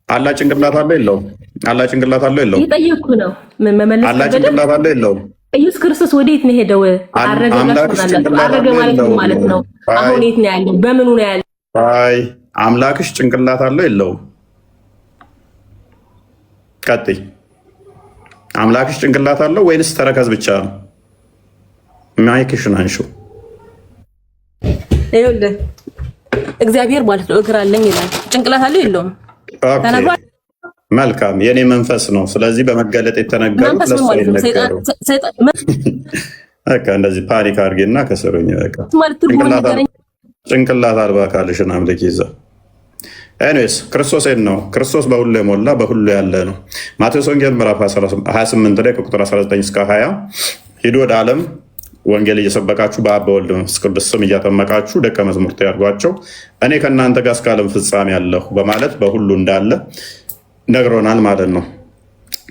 አላ ጭንቅላት አለው የለውም? አላ ጭንቅላት አለው የለውም? እየጠየኩ ነው መመለስ። አላ ጭንቅላት አለው የለውም? ኢየሱስ ክርስቶስ ወዴት ነው ሄደው? አረገ ማለት ነው። አሁን የት ነው ያለው? በምኑ ነው ያለው? አይ አምላክሽ ጭንቅላት አለው የለውም? ቀጥይ። አምላክሽ ጭንቅላት አለው ወይንስ ተረከዝ ብቻ ነው? ማይክሽን አንሺው። ይኸውልህ እግዚአብሔር ማለት ነው እግር አለኝ ይላል። ጭንቅላት አለው የለውም? መልካም የኔ መንፈስ ነው። ስለዚህ በመገለጥ የተነገሩት ለሱ ይነገሩ። በቃ እንደዚህ ፓኒክ አድርጌና ከስሩኝ በቃ ጭንቅላት አልባ ካልሽን አምልክ ይዛ ኤኒዌይስ ክርስቶስ ነው። ክርስቶስ በሁሉ የሞላ በሁሉ ያለ ነው። ማቴዎስ ወንጌል ምዕራፍ 28 ላይ ከቁጥር 19 እስከ 20 ሂዱ ወደ ዓለም ወንጌል እየሰበካችሁ በአብ በወልድ በመንፈስ ቅዱስ ስም እያጠመቃችሁ ደቀ መዛሙርት ያድርጓቸው፣ እኔ ከእናንተ ጋር እስከ ዓለም ፍጻሜ ያለሁ በማለት በሁሉ እንዳለ ነግሮናል ማለት ነው።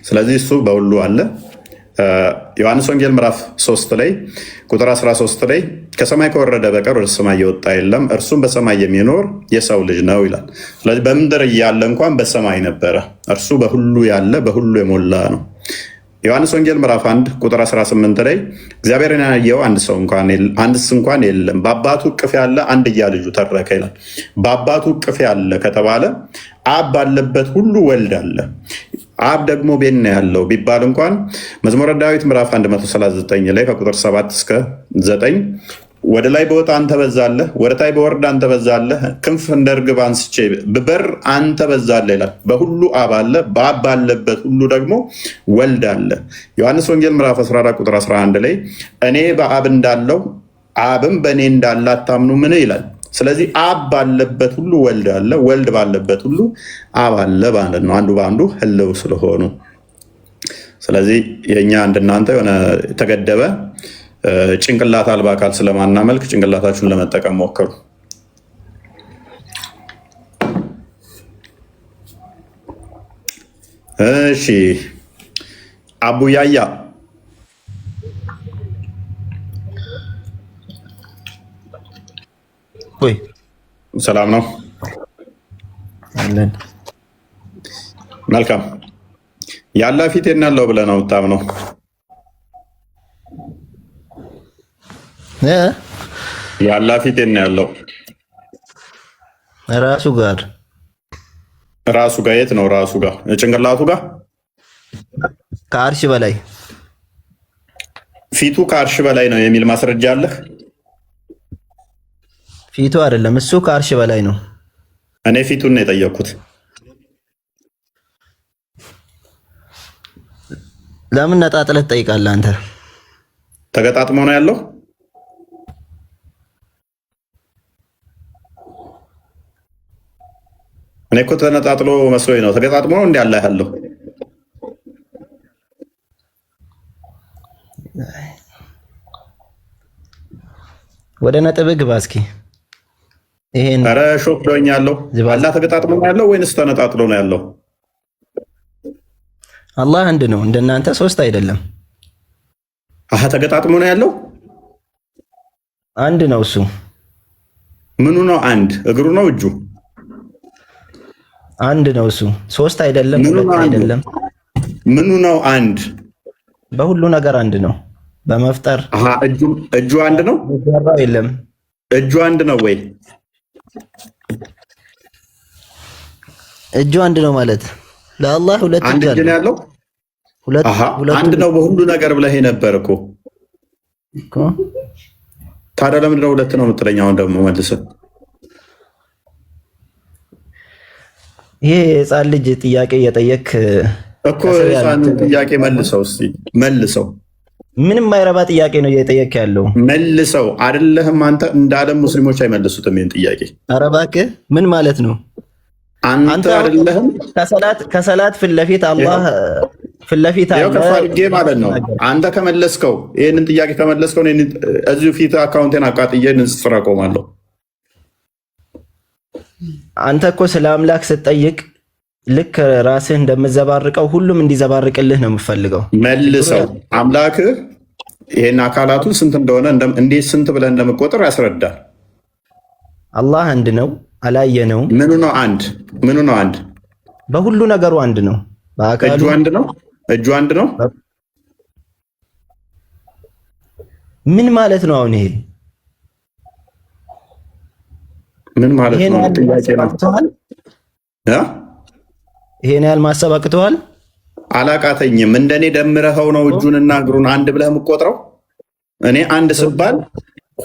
ስለዚህ እሱ በሁሉ አለ። ዮሐንስ ወንጌል ምዕራፍ 3 ላይ ቁጥር 13 ላይ ከሰማይ ከወረደ በቀር ወደ ሰማይ የወጣ የለም እርሱም በሰማይ የሚኖር የሰው ልጅ ነው ይላል። ስለዚህ በምድር እያለ እንኳን በሰማይ ነበረ። እርሱ በሁሉ ያለ በሁሉ የሞላ ነው። ዮሐንስ ወንጌል ምዕራፍ 1 ቁጥር 18 ላይ እግዚአብሔርን ያየው አንድስ እንኳን የለም በአባቱ እቅፍ ያለ አንድያ ልጁ ተረከ ይላል። በአባቱ እቅፍ ያለ ከተባለ አብ ባለበት ሁሉ ወልድ አለ። አብ ደግሞ ቤት ነው ያለው ቢባል እንኳን መዝሙረ ዳዊት ምዕራፍ 139 ላይ ከቁጥር 7 እስከ 9 ወደ ላይ በወጣ አንተ በዛለህ፣ ወደ ታይ በወርድ አንተ በዛለህ፣ ክንፍ እንደ ርግብ አንስቼ ብበር አንተ በዛለህ ይላል። በሁሉ አብ አለ፣ በአብ ባለበት ሁሉ ደግሞ ወልድ አለ። ዮሐንስ ወንጌል ምዕራፍ 14 ቁጥር 11 ላይ እኔ በአብ እንዳለው አብም በእኔ እንዳለ አታምኑ ምን ይላል። ስለዚህ አብ ባለበት ሁሉ ወልድ አለ፣ ወልድ ባለበት ሁሉ አብ አለ ማለት ነው። አንዱ በአንዱ ህልው ስለሆኑ ስለዚህ የእኛ እንደናንተ የሆነ የተገደበ ጭንቅላት አልባ አካል ስለማናመልክ ጭንቅላታችሁን ለመጠቀም ሞክሩ። እሺ አቡያያ ወይ ሰላም ነው አለን። መልካም ያላ ፊቴን ያለው ብለህ ነው የምታምነው? ያላ ፊቴን ያለው ራሱ ጋር የት ነው? ራሱ ጋር ጭንቅላቱ ጋር ከአርሽ በላይ ፊቱ ከአርሽ በላይ ነው የሚል ማስረጃ አለህ? ፊቱ አይደለም እሱ ከአርሽ በላይ ነው። እኔ ፊቱን ነው የጠየቅኩት። ለምን ነጣጥለህ ትጠይቃለህ አንተ? ተገጣጥሞ ነው ያለው? እኔ እኮ ተነጣጥሎ መስሎኝ ነው። ተገጣጥሞ ነው እንዴ ያለ ያለው? ወደ ነጥብ ግባ እስኪ። ይሄን ኧረ ሾክ ዶኛለሁ። አላህ ተገጣጥሞ ነው ያለው ወይንስ ተነጣጥሎ ነው ያለው? አላህ አንድ ነው፣ እንደናንተ ሶስት አይደለም። አሃ ተገጣጥሞ ነው ያለው? አንድ ነው እሱ። ምኑ ነው አንድ? እግሩ ነው እጁ? አንድ ነው እሱ። ሶስት አይደለም፣ ሁለት አይደለም። ምኑ ነው አንድ? በሁሉ ነገር አንድ ነው። በመፍጠር አሃ እጁ አንድ ነው? የለም እጁ አንድ ነው ወይ? እጁ አንድ ነው ማለት ለአላህ ሁለት እጅ ነው ያለው? አንድ ነው በሁሉ ነገር ብለህ ነበር እኮ። ታዲያ ለምንድን ነው ሁለት ነው የምትለኝ? አሁን ደግሞ መልሰህ ይሄ የህፃን ልጅ ጥያቄ እየጠየክ እኮ የህፃን ጥያቄ መልሰው እስኪ መልሰው። ምንም ማይረባ ጥያቄ ነው እየጠየክ ያለው። መልሰው አይደለህም አንተ። እንደ ዓለም ሙስሊሞች አይመልሱትም ይሄን ጥያቄ። ኧረ እባክህ ምን ማለት ነው? አንተ አይደለህም ከሰላት ፊት ለፊት አላህ ፊት ለፊት አለ ከፋርጌ ማለት ነው። አንተ ከመለስከው ይሄንን ጥያቄ ከመለስከው እዚሁ ፊት አካውንቴን አቃጥዬ ንጽጽር አቆማለሁ። አንተ እኮ ስለ አምላክ ስትጠይቅ ልክ ራስህ እንደምዘባርቀው ሁሉም እንዲዘባርቅልህ ነው የምፈልገው። መልሰው አምላክህ ይሄን አካላቱን ስንት እንደሆነ እንዴት ስንት ብለህ እንደምቆጥር ያስረዳል። አላህ አንድ ነው፣ አላየነውም። ምኑ ነው አንድ? ምኑ ነው አንድ? በሁሉ ነገሩ አንድ ነው። በአካሉ እጁ አንድ ነው። እጁ አንድ ነው። ምን ማለት ነው አሁን ይሄ? ምን ማለት ነው? ጥያቄ ነው። ይሄን ያህል ማሰብ አቅተዋል? አላቃተኝም። እንደኔ ደምረኸው ነው እጁንና እግሩን አንድ ብለህ የምቆጥረው? እኔ አንድ ስባል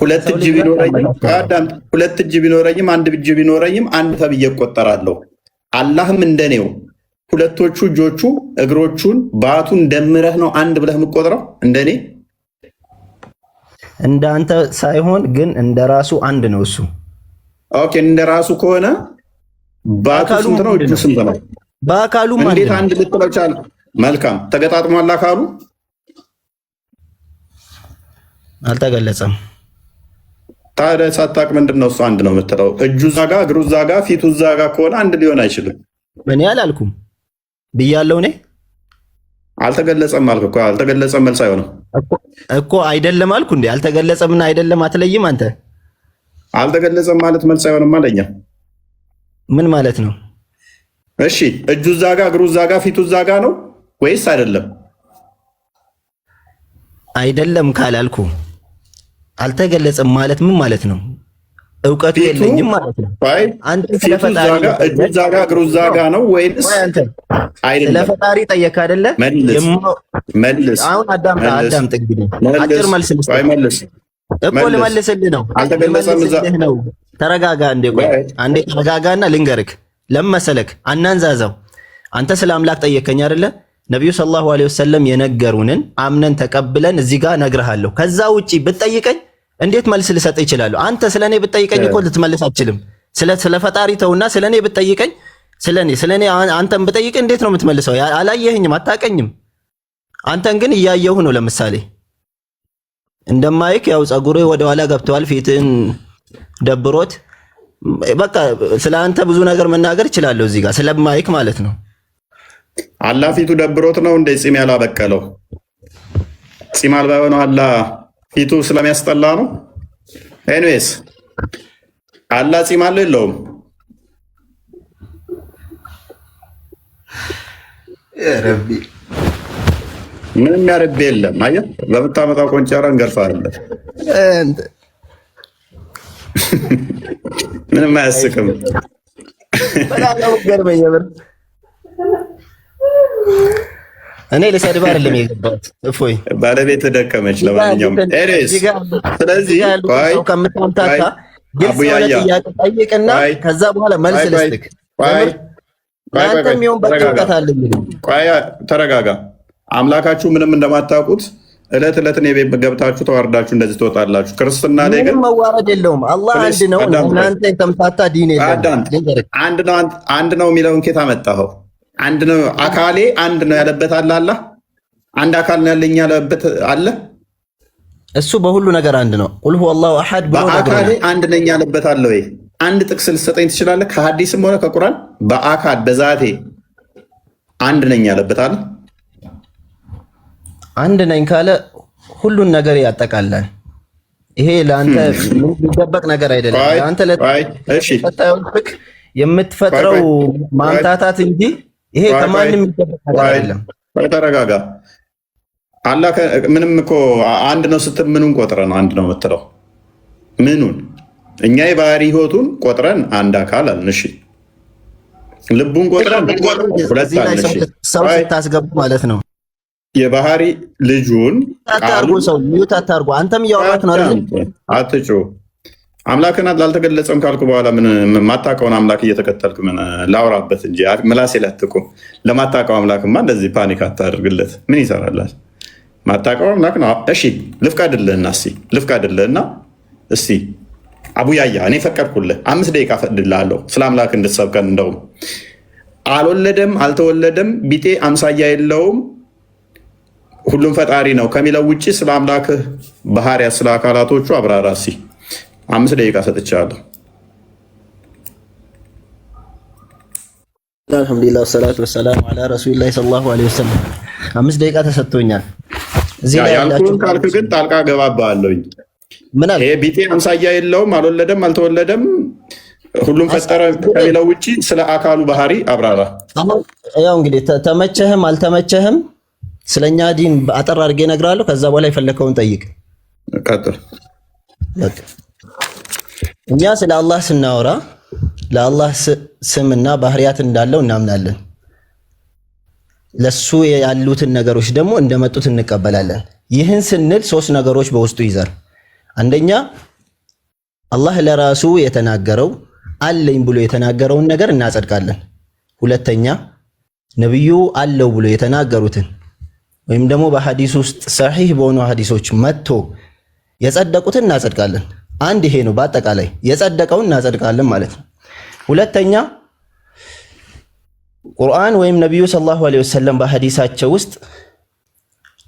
ሁለት እጅ ቢኖረኝም አንድ እጅ ቢኖረኝም አንድ ተብዬ እቆጠራለሁ። አላህም እንደኔው ሁለቶቹ እጆቹ እግሮቹን ባቱን ደምረህ ነው አንድ ብለህ የምቆጥረው? እንደኔ እንደ አንተ ሳይሆን ግን እንደ ራሱ አንድ ነው እሱ። ኦኬ እንደ ራሱ ከሆነ ባቱ ስንት ነው? እጁ ስንት ነው? በአካሉ እንዴት አንድ ልትለው ቻልክ? መልካም ተገጣጥሟል። አካሉ አልተገለጸም። ታዲያ ሳታውቅ ምንድን ነው እሱ አንድ ነው የምትለው? እጁ እዛ ጋ እግሩ እዛ ጋ ፊቱ እዛ ጋ ከሆነ አንድ ሊሆን አይችልም። እኔ አላልኩም ብያለሁ። እኔ አልተገለጸም አልክ እኮ። አልተገለጸም መልስ አይሆንም እኮ። አይደለም አልኩ እንዴ? አልተገለጸምና አይደለም አትለይም አንተ። አልተገለጸም ማለት መልስ አይሆንም አለኛ። ምን ማለት ነው? እሺ እጁ እዛ ጋ እግሩ እዛ ጋ ፊቱ እዛ ጋ ነው ወይስ አይደለም? አይደለም ካላልኩ አልተገለጸም ማለት ምን ማለት ነው? እውቀቱ የለኝም ማለት ነው። አንተ ስለፈጣሪ እጁ እዛ ጋ እግሩ እዛ ጋ ነው ወይስ አይደለም? ስለፈጣሪ ጠየቅ አይደለ? መልስ። አሁን አዳምጥ እንግዲህ አጭር መልስ እኮ ልመልስልህ ነው። አልተገለጸም ነው። ተረጋጋ እንዴ፣ ቆይ አንዴ ተረጋጋና ልንገርክ። ለምን መሰለክ? አናንዛዛው። አንተ ስለ አምላክ ጠየቀኝ አይደለ? ነብዩ ሰለላሁ ዐለይሂ ወሰለም የነገሩንን አምነን ተቀብለን እዚህ ጋር እነግርሃለሁ። ከዛ ውጪ ብትጠይቀኝ እንዴት መልስ ልሰጥ ይችላሉ? አንተ ስለኔ ብትጠይቀኝ እኮ ልትመልስ አትችልም። ስለ ፈጣሪ ተውና ስለኔ ብትጠይቀኝ ስለኔ አንተን ብጠይቅ እንዴት ነው የምትመልሰው? አላየህኝም፣ አታቀኝም። አንተን ግን እያየሁ ነው። ለምሳሌ እንደማይክ ያው ጸጉሬ ወደ ኋላ ገብተዋል፣ ፊትን ደብሮት በቃ ስለ አንተ ብዙ ነገር መናገር እችላለሁ እዚህ ጋር ስለማይክ ማለት ነው። አላህ ፊቱ ደብሮት ነው እንደ ጺም ያላበቀለው? ጺም አልባ የሆነው አላህ ፊቱ ስለሚያስጠላ ነው? ኤኒዌይስ አላህ ጺም አለው የለውም? ረቢ ምንም ያረብ የለም። አየህ በምታመጣው ቆንጨራ እንገርፋለን። ምንም አያስቅም። በጣም ነው ገርመኝ ነበር። እኔ ለሰድባ አይደለም የገባሁት። እፎይ ባለቤት ደከመች። ለማንኛውም ኤሪስ ስለዚህ ቆይ ከምታምታታ ግልጽ የሆነ ጥያቄ ጠይቅና ከዛ በኋላ መልስ ልስጥክ። አንተ የሚሆን በጥልቀት አለ። ቆይ ተረጋጋ። አምላካችሁ ምንም እንደማታውቁት እለት እለት እኔ ቤት ገብታችሁ ተዋርዳችሁ እንደዚህ ትወጣላችሁ። ክርስትና ላይ ግን መዋረድ የለውም። አላህ አንድ ነው። እናንተ የተምታታ ዲን የለም። አንድ ነው የሚለውን ኬት አመጣኸው? አንድ ነው አካሌ አንድ ነው ያለበት አለ። አላህ አንድ አካል ነው ያለኝ ያለበት አለ። እሱ በሁሉ ነገር አንድ ነው። ቁል ሁወ አላሁ አሐድ ብሎ በአካሌ አንድ ነኝ ያለበት አለ ወይ? አንድ ጥቅስ ልትሰጠኝ ትችላለህ? ከሐዲስም ሆነ ከቁርአን በአካል በዛቴ አንድ ነኝ ያለበት አለ። አንድ ነኝ ካለ ሁሉን ነገር ያጠቃላል። ይሄ ለአንተ የሚደበቅ ነገር አይደለም። ለአንተ ለተፈጠረው የምትፈጥረው ማምታታት እንጂ ይሄ ከማንም የሚደበቅ ነገር አይደለም። ተረጋጋ። አላህ ምንም እኮ አንድ ነው ስትል ምኑን ቆጥረን አንድ ነው የምትለው? ምኑን? እኛ የባህሪ ህይወቱን ቆጥረን አንድ አካል አልን። እሺ ልቡን ቆጥረን ሁለት አልን። እሺ ሰው ስታስገቡ ማለት ነው የባህሪ ልጁን አታርጉ። ሰው ሚዩት አታርጉ። አንተም እያወራክ ነው አይደል? አትጩ። አምላክን አልተገለጸም ካልኩ በኋላ ምን ማታውቀውን አምላክ እየተከተልክ ምን ላውራበት እንጂ ምላሴ ላትቁ። ለማታውቀው አምላክማ እንደዚህ ፓኒክ አታደርግለት። ምን ይሰራላል? ማታውቀው አምላክ ነው። እሺ ልፍቀድልህና እስቲ አቡያያ እኔ ፈቀድኩልህ 5 ደቂቃ ፈቅድልሃለሁ ስለ አምላክ እንድትሰብከን። እንደውም አልወለደም አልተወለደም ቢጤ አምሳያ የለውም ሁሉም ፈጣሪ ነው ከሚለው ውጭ ስለ አምላክህ ባህሪያ ስለ አካላቶቹ አብራራ። እስኪ 5 ደቂቃ ሰጥቻለሁ። አልሐምዱሊላህ ወሰላቱ ወሰላሙ ዐላ ረሱሊላህ ሰለላሁ ዐለይሂ ወሰለም። 5 ደቂቃ ተሰጥቶኛል። እዚህ ላይ ያልኩህን ካልክ ግን ጣልቃ ገባብሃለሁኝ። ምን አለ? ይሄ ቢጤ አምሳያ የለውም አልወለደም አልተወለደም ሁሉም ፈጠረ ከሚለው ውጭ ስለ አካሉ ባህሪ አብራራ። ያው እንግዲህ ተመቸህም አልተመቸህም ስለኛ ዲን አጠር አድርጌ እነግርሃለሁ። ከዛ በኋላ የፈለከውን ጠይቅ። ቀጥል። እኛ ስለ አላህ ስናወራ ለአላህ ስምና ባህሪያት እንዳለው እናምናለን። ለሱ ያሉትን ነገሮች ደግሞ እንደመጡት እንቀበላለን። ይህን ስንል 3 ነገሮች በውስጡ ይዛል። አንደኛ አላህ ለራሱ የተናገረው አለኝ ብሎ የተናገረውን ነገር እናጸድቃለን። ሁለተኛ ነብዩ አለው ብሎ የተናገሩትን ወይም ደግሞ በሐዲስ ውስጥ ሰሒህ በሆኑ ሐዲሶች መጥቶ የጸደቁትን እናጸድቃለን። አንድ ይሄ ነው። በአጠቃላይ የጸደቀውን እናጸድቃለን ማለት ነው። ሁለተኛ ቁርአን ወይም ነብዩ ሰለላሁ ዐለይሂ ወሰለም በሐዲሳቸው ውስጥ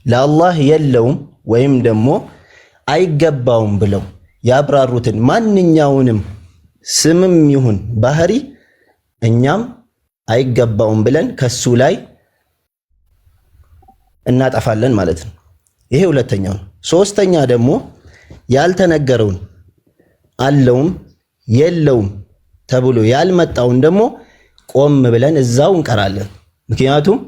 ለአላህ የለውም ወይም ደግሞ አይገባውም ብለው ያብራሩትን ማንኛውንም ስምም ይሁን ባህሪ እኛም አይገባውም ብለን ከሱ ላይ እናጠፋለን ማለት ነው። ይሄ ሁለተኛው ነው። ሶስተኛ ደግሞ ያልተነገረውን አለውም የለውም ተብሎ ያልመጣውን ደግሞ ቆም ብለን እዛው እንቀራለን። ምክንያቱም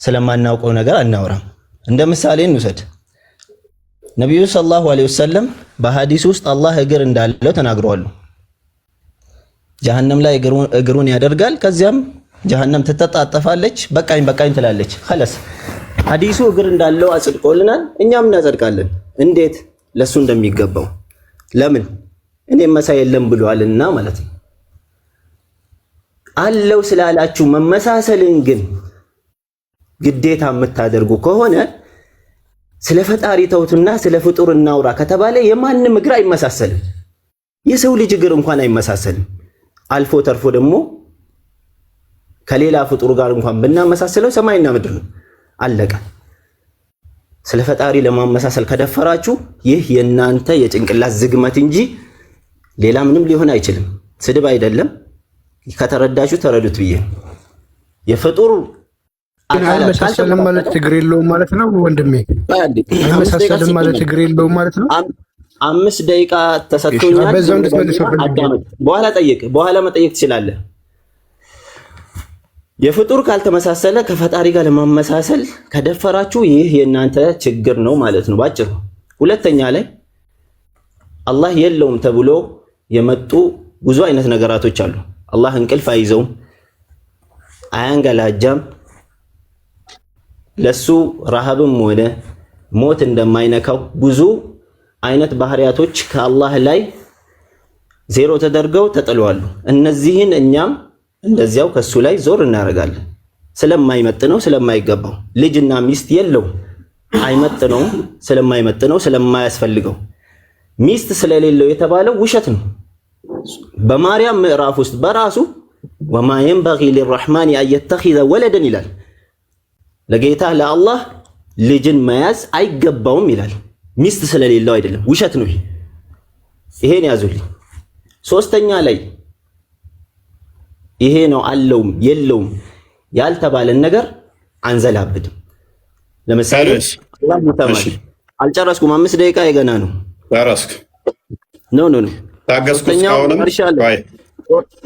ስለማናውቀው ነገር አናወራም። እንደ ምሳሌ እንውሰድ። ነብዩ ሰለላሁ ዐለይሂ ወሰለም በሐዲስ ውስጥ አላህ እግር እንዳለው ተናግረዋል። ጀሃነም ላይ እግሩን ያደርጋል። ከዚያም ጀሃነም ትተጣጠፋለች። በቃኝ በቃኝ ትላለች። خلاص ሐዲሱ እግር እንዳለው አጽድቆልናል። እኛም እናጸድቃለን። እንዴት? ለሱ እንደሚገባው። ለምን? እኔም መሳይ የለም ብሏልና ማለት ነው። አለው ስላላችሁ መመሳሰልን ግን ግዴታ የምታደርጉ ከሆነ ስለ ፈጣሪ ተውትና ስለ ፍጡር እናውራ ከተባለ የማንም እግር አይመሳሰልም። የሰው ልጅ እግር እንኳን አይመሳሰልም። አልፎ ተርፎ ደግሞ ከሌላ ፍጡር ጋር እንኳን ብናመሳሰለው ሰማይና ምድር ነው። አለቀ። ስለ ፈጣሪ ለማመሳሰል ከደፈራችሁ ይህ የናንተ የጭንቅላት ዝግመት እንጂ ሌላ ምንም ሊሆን አይችልም። ስድብ አይደለም። ከተረዳችሁ ተረዱት ብዬ የፍጡር አይመሳሰልም ማለት ችግር የለውም ማለት ነው ወንድሜ። አይመሳሰልም ማለት ችግር የለውም ማለት ነው። 5 ደቂቃ ተሰጥቶኛል። በዛው እንድትመልሰው በኋላ መጠየቅ ትችላለህ። የፍጡር ካልተመሳሰለ ከፈጣሪ ጋር ለማመሳሰል ከደፈራችሁ ይህ የእናንተ ችግር ነው ማለት ነው ባጭሩ። ሁለተኛ ላይ አላህ የለውም ተብሎ የመጡ ብዙ አይነት ነገራቶች አሉ። አላህ እንቅልፍ አይዘውም፣ አያንገላጃም፣ ለሱ ረሃብም ሆነ ሞት እንደማይነካው ብዙ አይነት ባህሪያቶች ከአላህ ላይ ዜሮ ተደርገው ተጥለዋል። እነዚህን እኛም እንደዚያው ከሱ ላይ ዞር እናደርጋለን። ስለማይመጥነው ስለማይገባው ልጅና ሚስት የለውም፣ አይመጥነውም፣ ስለማይመጥነው ስለማያስፈልገው ሚስት ስለሌለው የተባለው ውሸት ነው። በማርያም ምዕራፍ ውስጥ በራሱ ወማ የንበጊ ሊረሕማን አን የተኺዘ ወለደን ይላል። ለጌታ ለአላህ ልጅን መያዝ አይገባውም ይላል። ሚስት ስለሌለው አይደለም፣ ውሸት ነው። ይሄን ያዙልኝ። ሶስተኛ ላይ ይሄ ነው አለውም የለውም ያልተባለን ነገር አንዘላብድም። ለምሳሌ አልጨረስኩም፣ 5 ደቂቃ የገና ነው። ጨረስክ? ኖ ታገስኩኝ።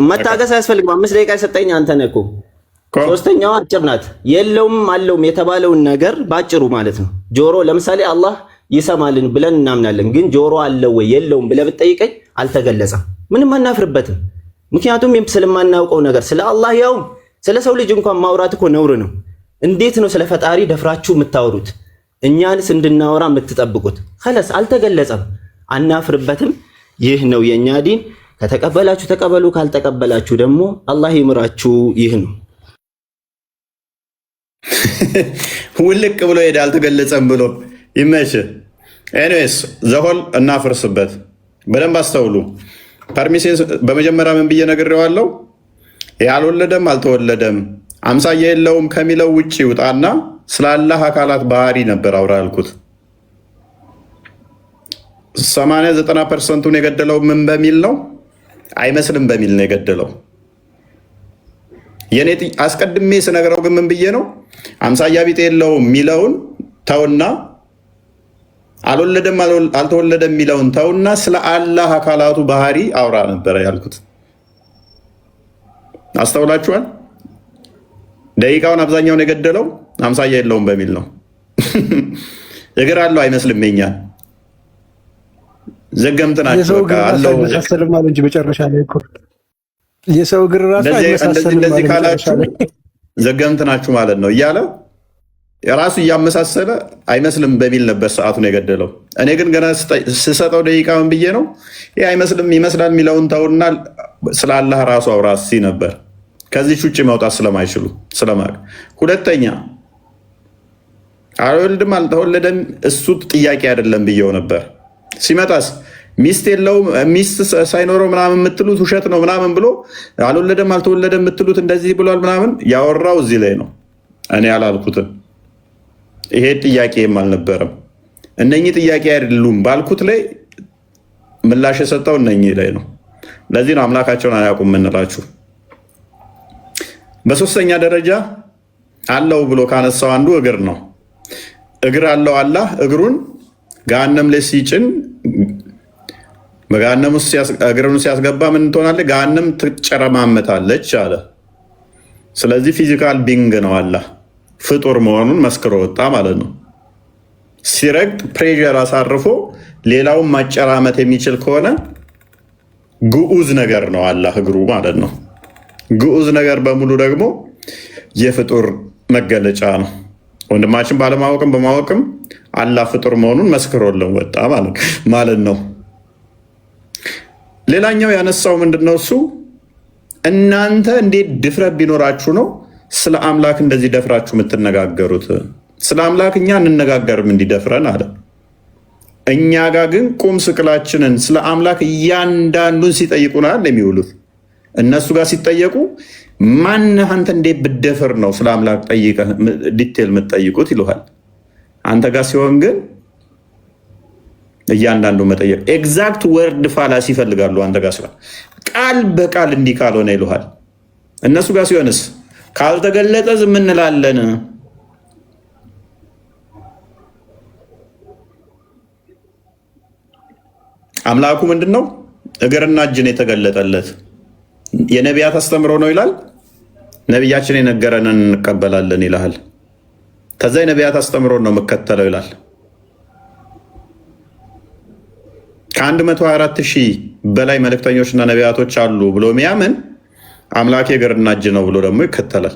መታገስ አያስፈልግም። 5 ደቂቃ የሰጠኝ አንተ ነህ እኮ። ሶስተኛዋ አጭር ናት። የለውም አለውም የተባለውን ነገር ባጭሩ ማለት ነው። ጆሮ ለምሳሌ አላህ ይሰማልን ብለን እናምናለን፣ ግን ጆሮ አለው ወይ የለውም ብለህ ብትጠይቀኝ አልተገለጸም። ምንም አናፍርበትም። ምክንያቱም ስለማናውቀው ነገር ስለ አላህ ያው ስለ ሰው ልጅ እንኳን ማውራት እኮ ነውር ነው። እንዴት ነው ስለ ፈጣሪ ደፍራችሁ የምታወሩት? እኛንስ እንድናወራ የምትጠብቁት? خلاص አልተገለጸም፣ አናፍርበትም። ይህ ነው የኛ ዲን። ከተቀበላችሁ ተቀበሉ፣ ካልተቀበላችሁ ደግሞ አላህ ይምራችሁ። ይህ ነው። ውልቅ ብሎ ሄደ አልተገለጸም ብሎ ይመች። ኤኒዌይስ ዘሆል እናፍርስበት። በደንብ አስተውሉ። ፐርሚሴንስ በመጀመሪያ ምን ብዬ ነግሬዋለሁ? ያልወለደም አልተወለደም አምሳያ የለውም ከሚለው ውጪ ውጣና ስለ አላህ አካላት ባህሪ ነበር አውራ ያልኩት። 80-90% የገደለው ምን በሚል ነው? አይመስልም በሚል ነው የገደለው። የኔ አስቀድሜ ስነግረው ግን ምን ብዬ ነው? አምሳያ ቢጤ የለውም የሚለውን ተውና አልወለደም አልተወለደም የሚለውን ተውና ስለ አላህ አካላቱ ባህሪ አውራ ነበረ ያልኩት። አስተውላችኋል? ደቂቃውን አብዛኛውን የገደለው አምሳያ የለውም በሚል ነው። እግር አለው አይመስልም የኛን ዘገምት ናቸው አለው እንጂ መጨረሻ ላይ እኮ የሰው እግር ራሱ አይመሳሰልም እንደዚህ ካላችሁ ዘገምት ናችሁ ማለት ነው እያለ የራሱ እያመሳሰለ አይመስልም በሚል ነበር ሰዓቱን የገደለው። እኔ ግን ገና ስሰጠው ደቂቃውን ብዬ ነው ይህ አይመስልም ይመስላል የሚለውን ተውና ስለ አላህ ራሱ አውራ ሲ ነበር። ከዚህ ውጭ መውጣት ስለማይችሉ ስለማቅ። ሁለተኛ አልወልድም አልተወለደም እሱ ጥያቄ አይደለም ብዬው ነበር። ሲመጣስ ሚስት የለውም ሚስት ሳይኖረው ምናምን የምትሉት ውሸት ነው ምናምን ብሎ አልወለደም አልተወለደም የምትሉት እንደዚህ ብሏል ምናምን ያወራው እዚህ ላይ ነው። እኔ አላልኩትም። ይሄ ጥያቄም አልነበረም። እነኚህ ጥያቄ አይደሉም ባልኩት ላይ ምላሽ የሰጠው እነኚህ ላይ ነው። ለዚህ ነው አምላካቸውን አያውቁም የምንላችሁ። በሶስተኛ ደረጃ አለው ብሎ ካነሳው አንዱ እግር ነው። እግር አለው አላህ እግሩን ገሃነም ላይ ሲጭን በገሃነም ውስጥ እግሩን ሲያስገባ ምን ትሆናለች? ገሃነም ትጨረማመታለች አለ። ስለዚህ ፊዚካል ቢንግ ነው አላህ ፍጡር መሆኑን መስክሮ ወጣ ማለት ነው። ሲረግጥ ፕሬዠር አሳርፎ ሌላውን ማጨራመት የሚችል ከሆነ ግዑዝ ነገር ነው አላህ እግሩ ማለት ነው። ግዑዝ ነገር በሙሉ ደግሞ የፍጡር መገለጫ ነው። ወንድማችን ባለማወቅም በማወቅም አላህ ፍጡር መሆኑን መስክሮልን ወጣ ማለት ነው። ሌላኛው ያነሳው ምንድነው? እሱ እናንተ እንዴት ድፍረት ቢኖራችሁ ነው ስለ አምላክ እንደዚህ ደፍራችሁ የምትነጋገሩት? ስለ አምላክ እኛ እንነጋገርም እንዲደፍረን አለ። እኛ ጋር ግን ቁም ስቅላችንን ስለ አምላክ እያንዳንዱን ሲጠይቁናል የሚውሉት። እነሱ ጋር ሲጠየቁ ማነህ አንተ እንዴት ብደፍር ነው ስለ አምላክ ጠይቀህ ዲቴል የምትጠይቁት ይሉሃል። አንተ ጋር ሲሆን ግን እያንዳንዱ መጠየቅ ኤግዛክት ወርድ ፋላሲ ይፈልጋሉ። አንተ ጋር ሲሆን ቃል በቃል እንዲህ ካልሆነ ይሉሃል። እነሱ ጋር ሲሆንስ ካልተገለጠ ዝም እንላለን አምላኩ ምንድነው? እግርና እጅን የተገለጠለት የነቢያት አስተምሮ ነው ይላል። ነቢያችን የነገረንን እንቀበላለን ይላል። ከዛ የነቢያት አስተምሮ ነው የምከተለው ይላል። ከ124,000 በላይ መልእክተኞችና ነቢያቶች አሉ ብሎ ሚያምን አምላኬ እግርና እጅ ነው ብሎ ደግሞ ይከተላል።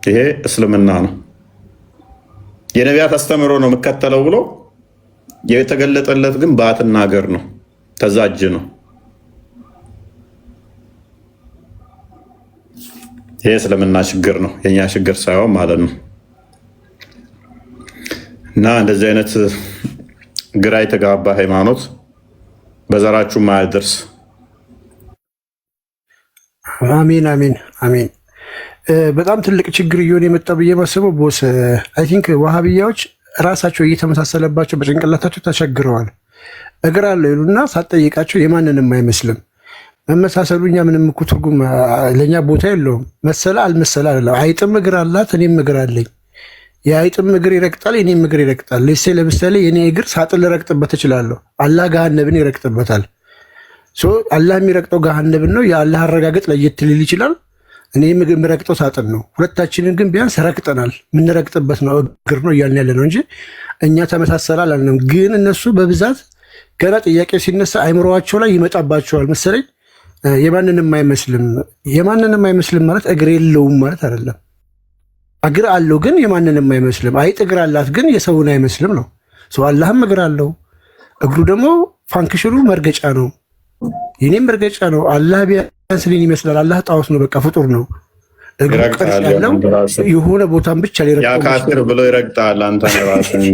ይሄ እስልምና ነው። የነቢያት አስተምሮ ነው የምከተለው ብሎ የተገለጠለት ግን ባትና እግር ነው፣ ከዛ እጅ ነው። ይሄ እስልምና ችግር ነው፣ የኛ ችግር ሳይሆን ማለት ነው። እና እንደዚህ አይነት ግራ የተጋባ ሃይማኖት በዘራችሁ ማያደርስ። አሜን አሜን አሜን። በጣም ትልቅ ችግር እየሆነ የመጣ ብዬ ማስበው ቦስ አይ ቲንክ ዋሃብያዎች ራሳቸው እየተመሳሰለባቸው በጭንቅላታቸው ተቸግረዋል። እግር አለው ይሉና ሳትጠይቃቸው የማንንም አይመስልም። መመሳሰሉ እኛ ምንም እኮ ትርጉም ለእኛ ቦታ የለውም። መሰለ አልመሰለ አይደለም። አይጥም እግር አላት፣ እኔም እግር አለኝ። የአይጥም እግር ይረግጣል፣ የኔም እግር ይረግጣል። ለምሳሌ የኔ እግር ሳጥን ልረግጥበት እችላለሁ፣ አላህ ገሃነብን ይረግጥበታል። አላህ የሚረግጠው ገሃነብን ነው። የአላህ አረጋገጥ ለየት ሊል ይችላል። እኔ የምረግጠው ሳጥን ነው። ሁለታችንን ግን ቢያንስ ረግጠናል። የምንረግጥበት ነው እግር ነው እያልን ያለ ነው እንጂ እኛ ተመሳሰል አላልንም። ግን እነሱ በብዛት ገና ጥያቄ ሲነሳ አይምሮዋቸው ላይ ይመጣባቸዋል መሰለኝ። የማንንም አይመስልም። የማንንም አይመስልም ማለት እግር የለውም ማለት አይደለም። እግር አለው ግን የማንንም አይመስልም። አይጥ እግር አላት ግን የሰውን አይመስልም ነው። አላህም እግር አለው። እግሩ ደግሞ ፋንክሽኑ መርገጫ ነው፣ የኔም መርገጫ ነው። አላህ ቢያንስ እኔን ይመስላል። አላህ ጣዖት ነው፣ በቃ ፍጡር ነው። እግሩ ቅርጽ ያለው የሆነ ቦታን ብቻ ያ ካፊር ብሎ ይረግጣል። አንተ ራስህን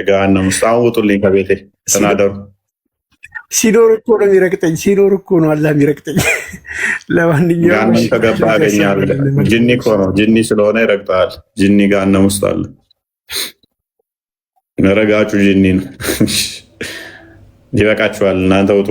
ገሃነም ውስጥ አውጡልኝ ከቤቴ ተናደሩ። ሲኖር እኮ ነው የሚረግጠኝ፣ ሲኖር እኮ ነው አላህ የሚረግጠኝ። ለማንኛውም ገሃነም ከገባ ያገኛለህ። ጅኒ እኮ ነው፣ ጅኒ ስለሆነ ይረግጣል። ጅኒ ገሃነም ውስጥ አለ። ረጋጩ ጅኒ ነው። ይበቃችኋል፣ እናንተ ውጡ።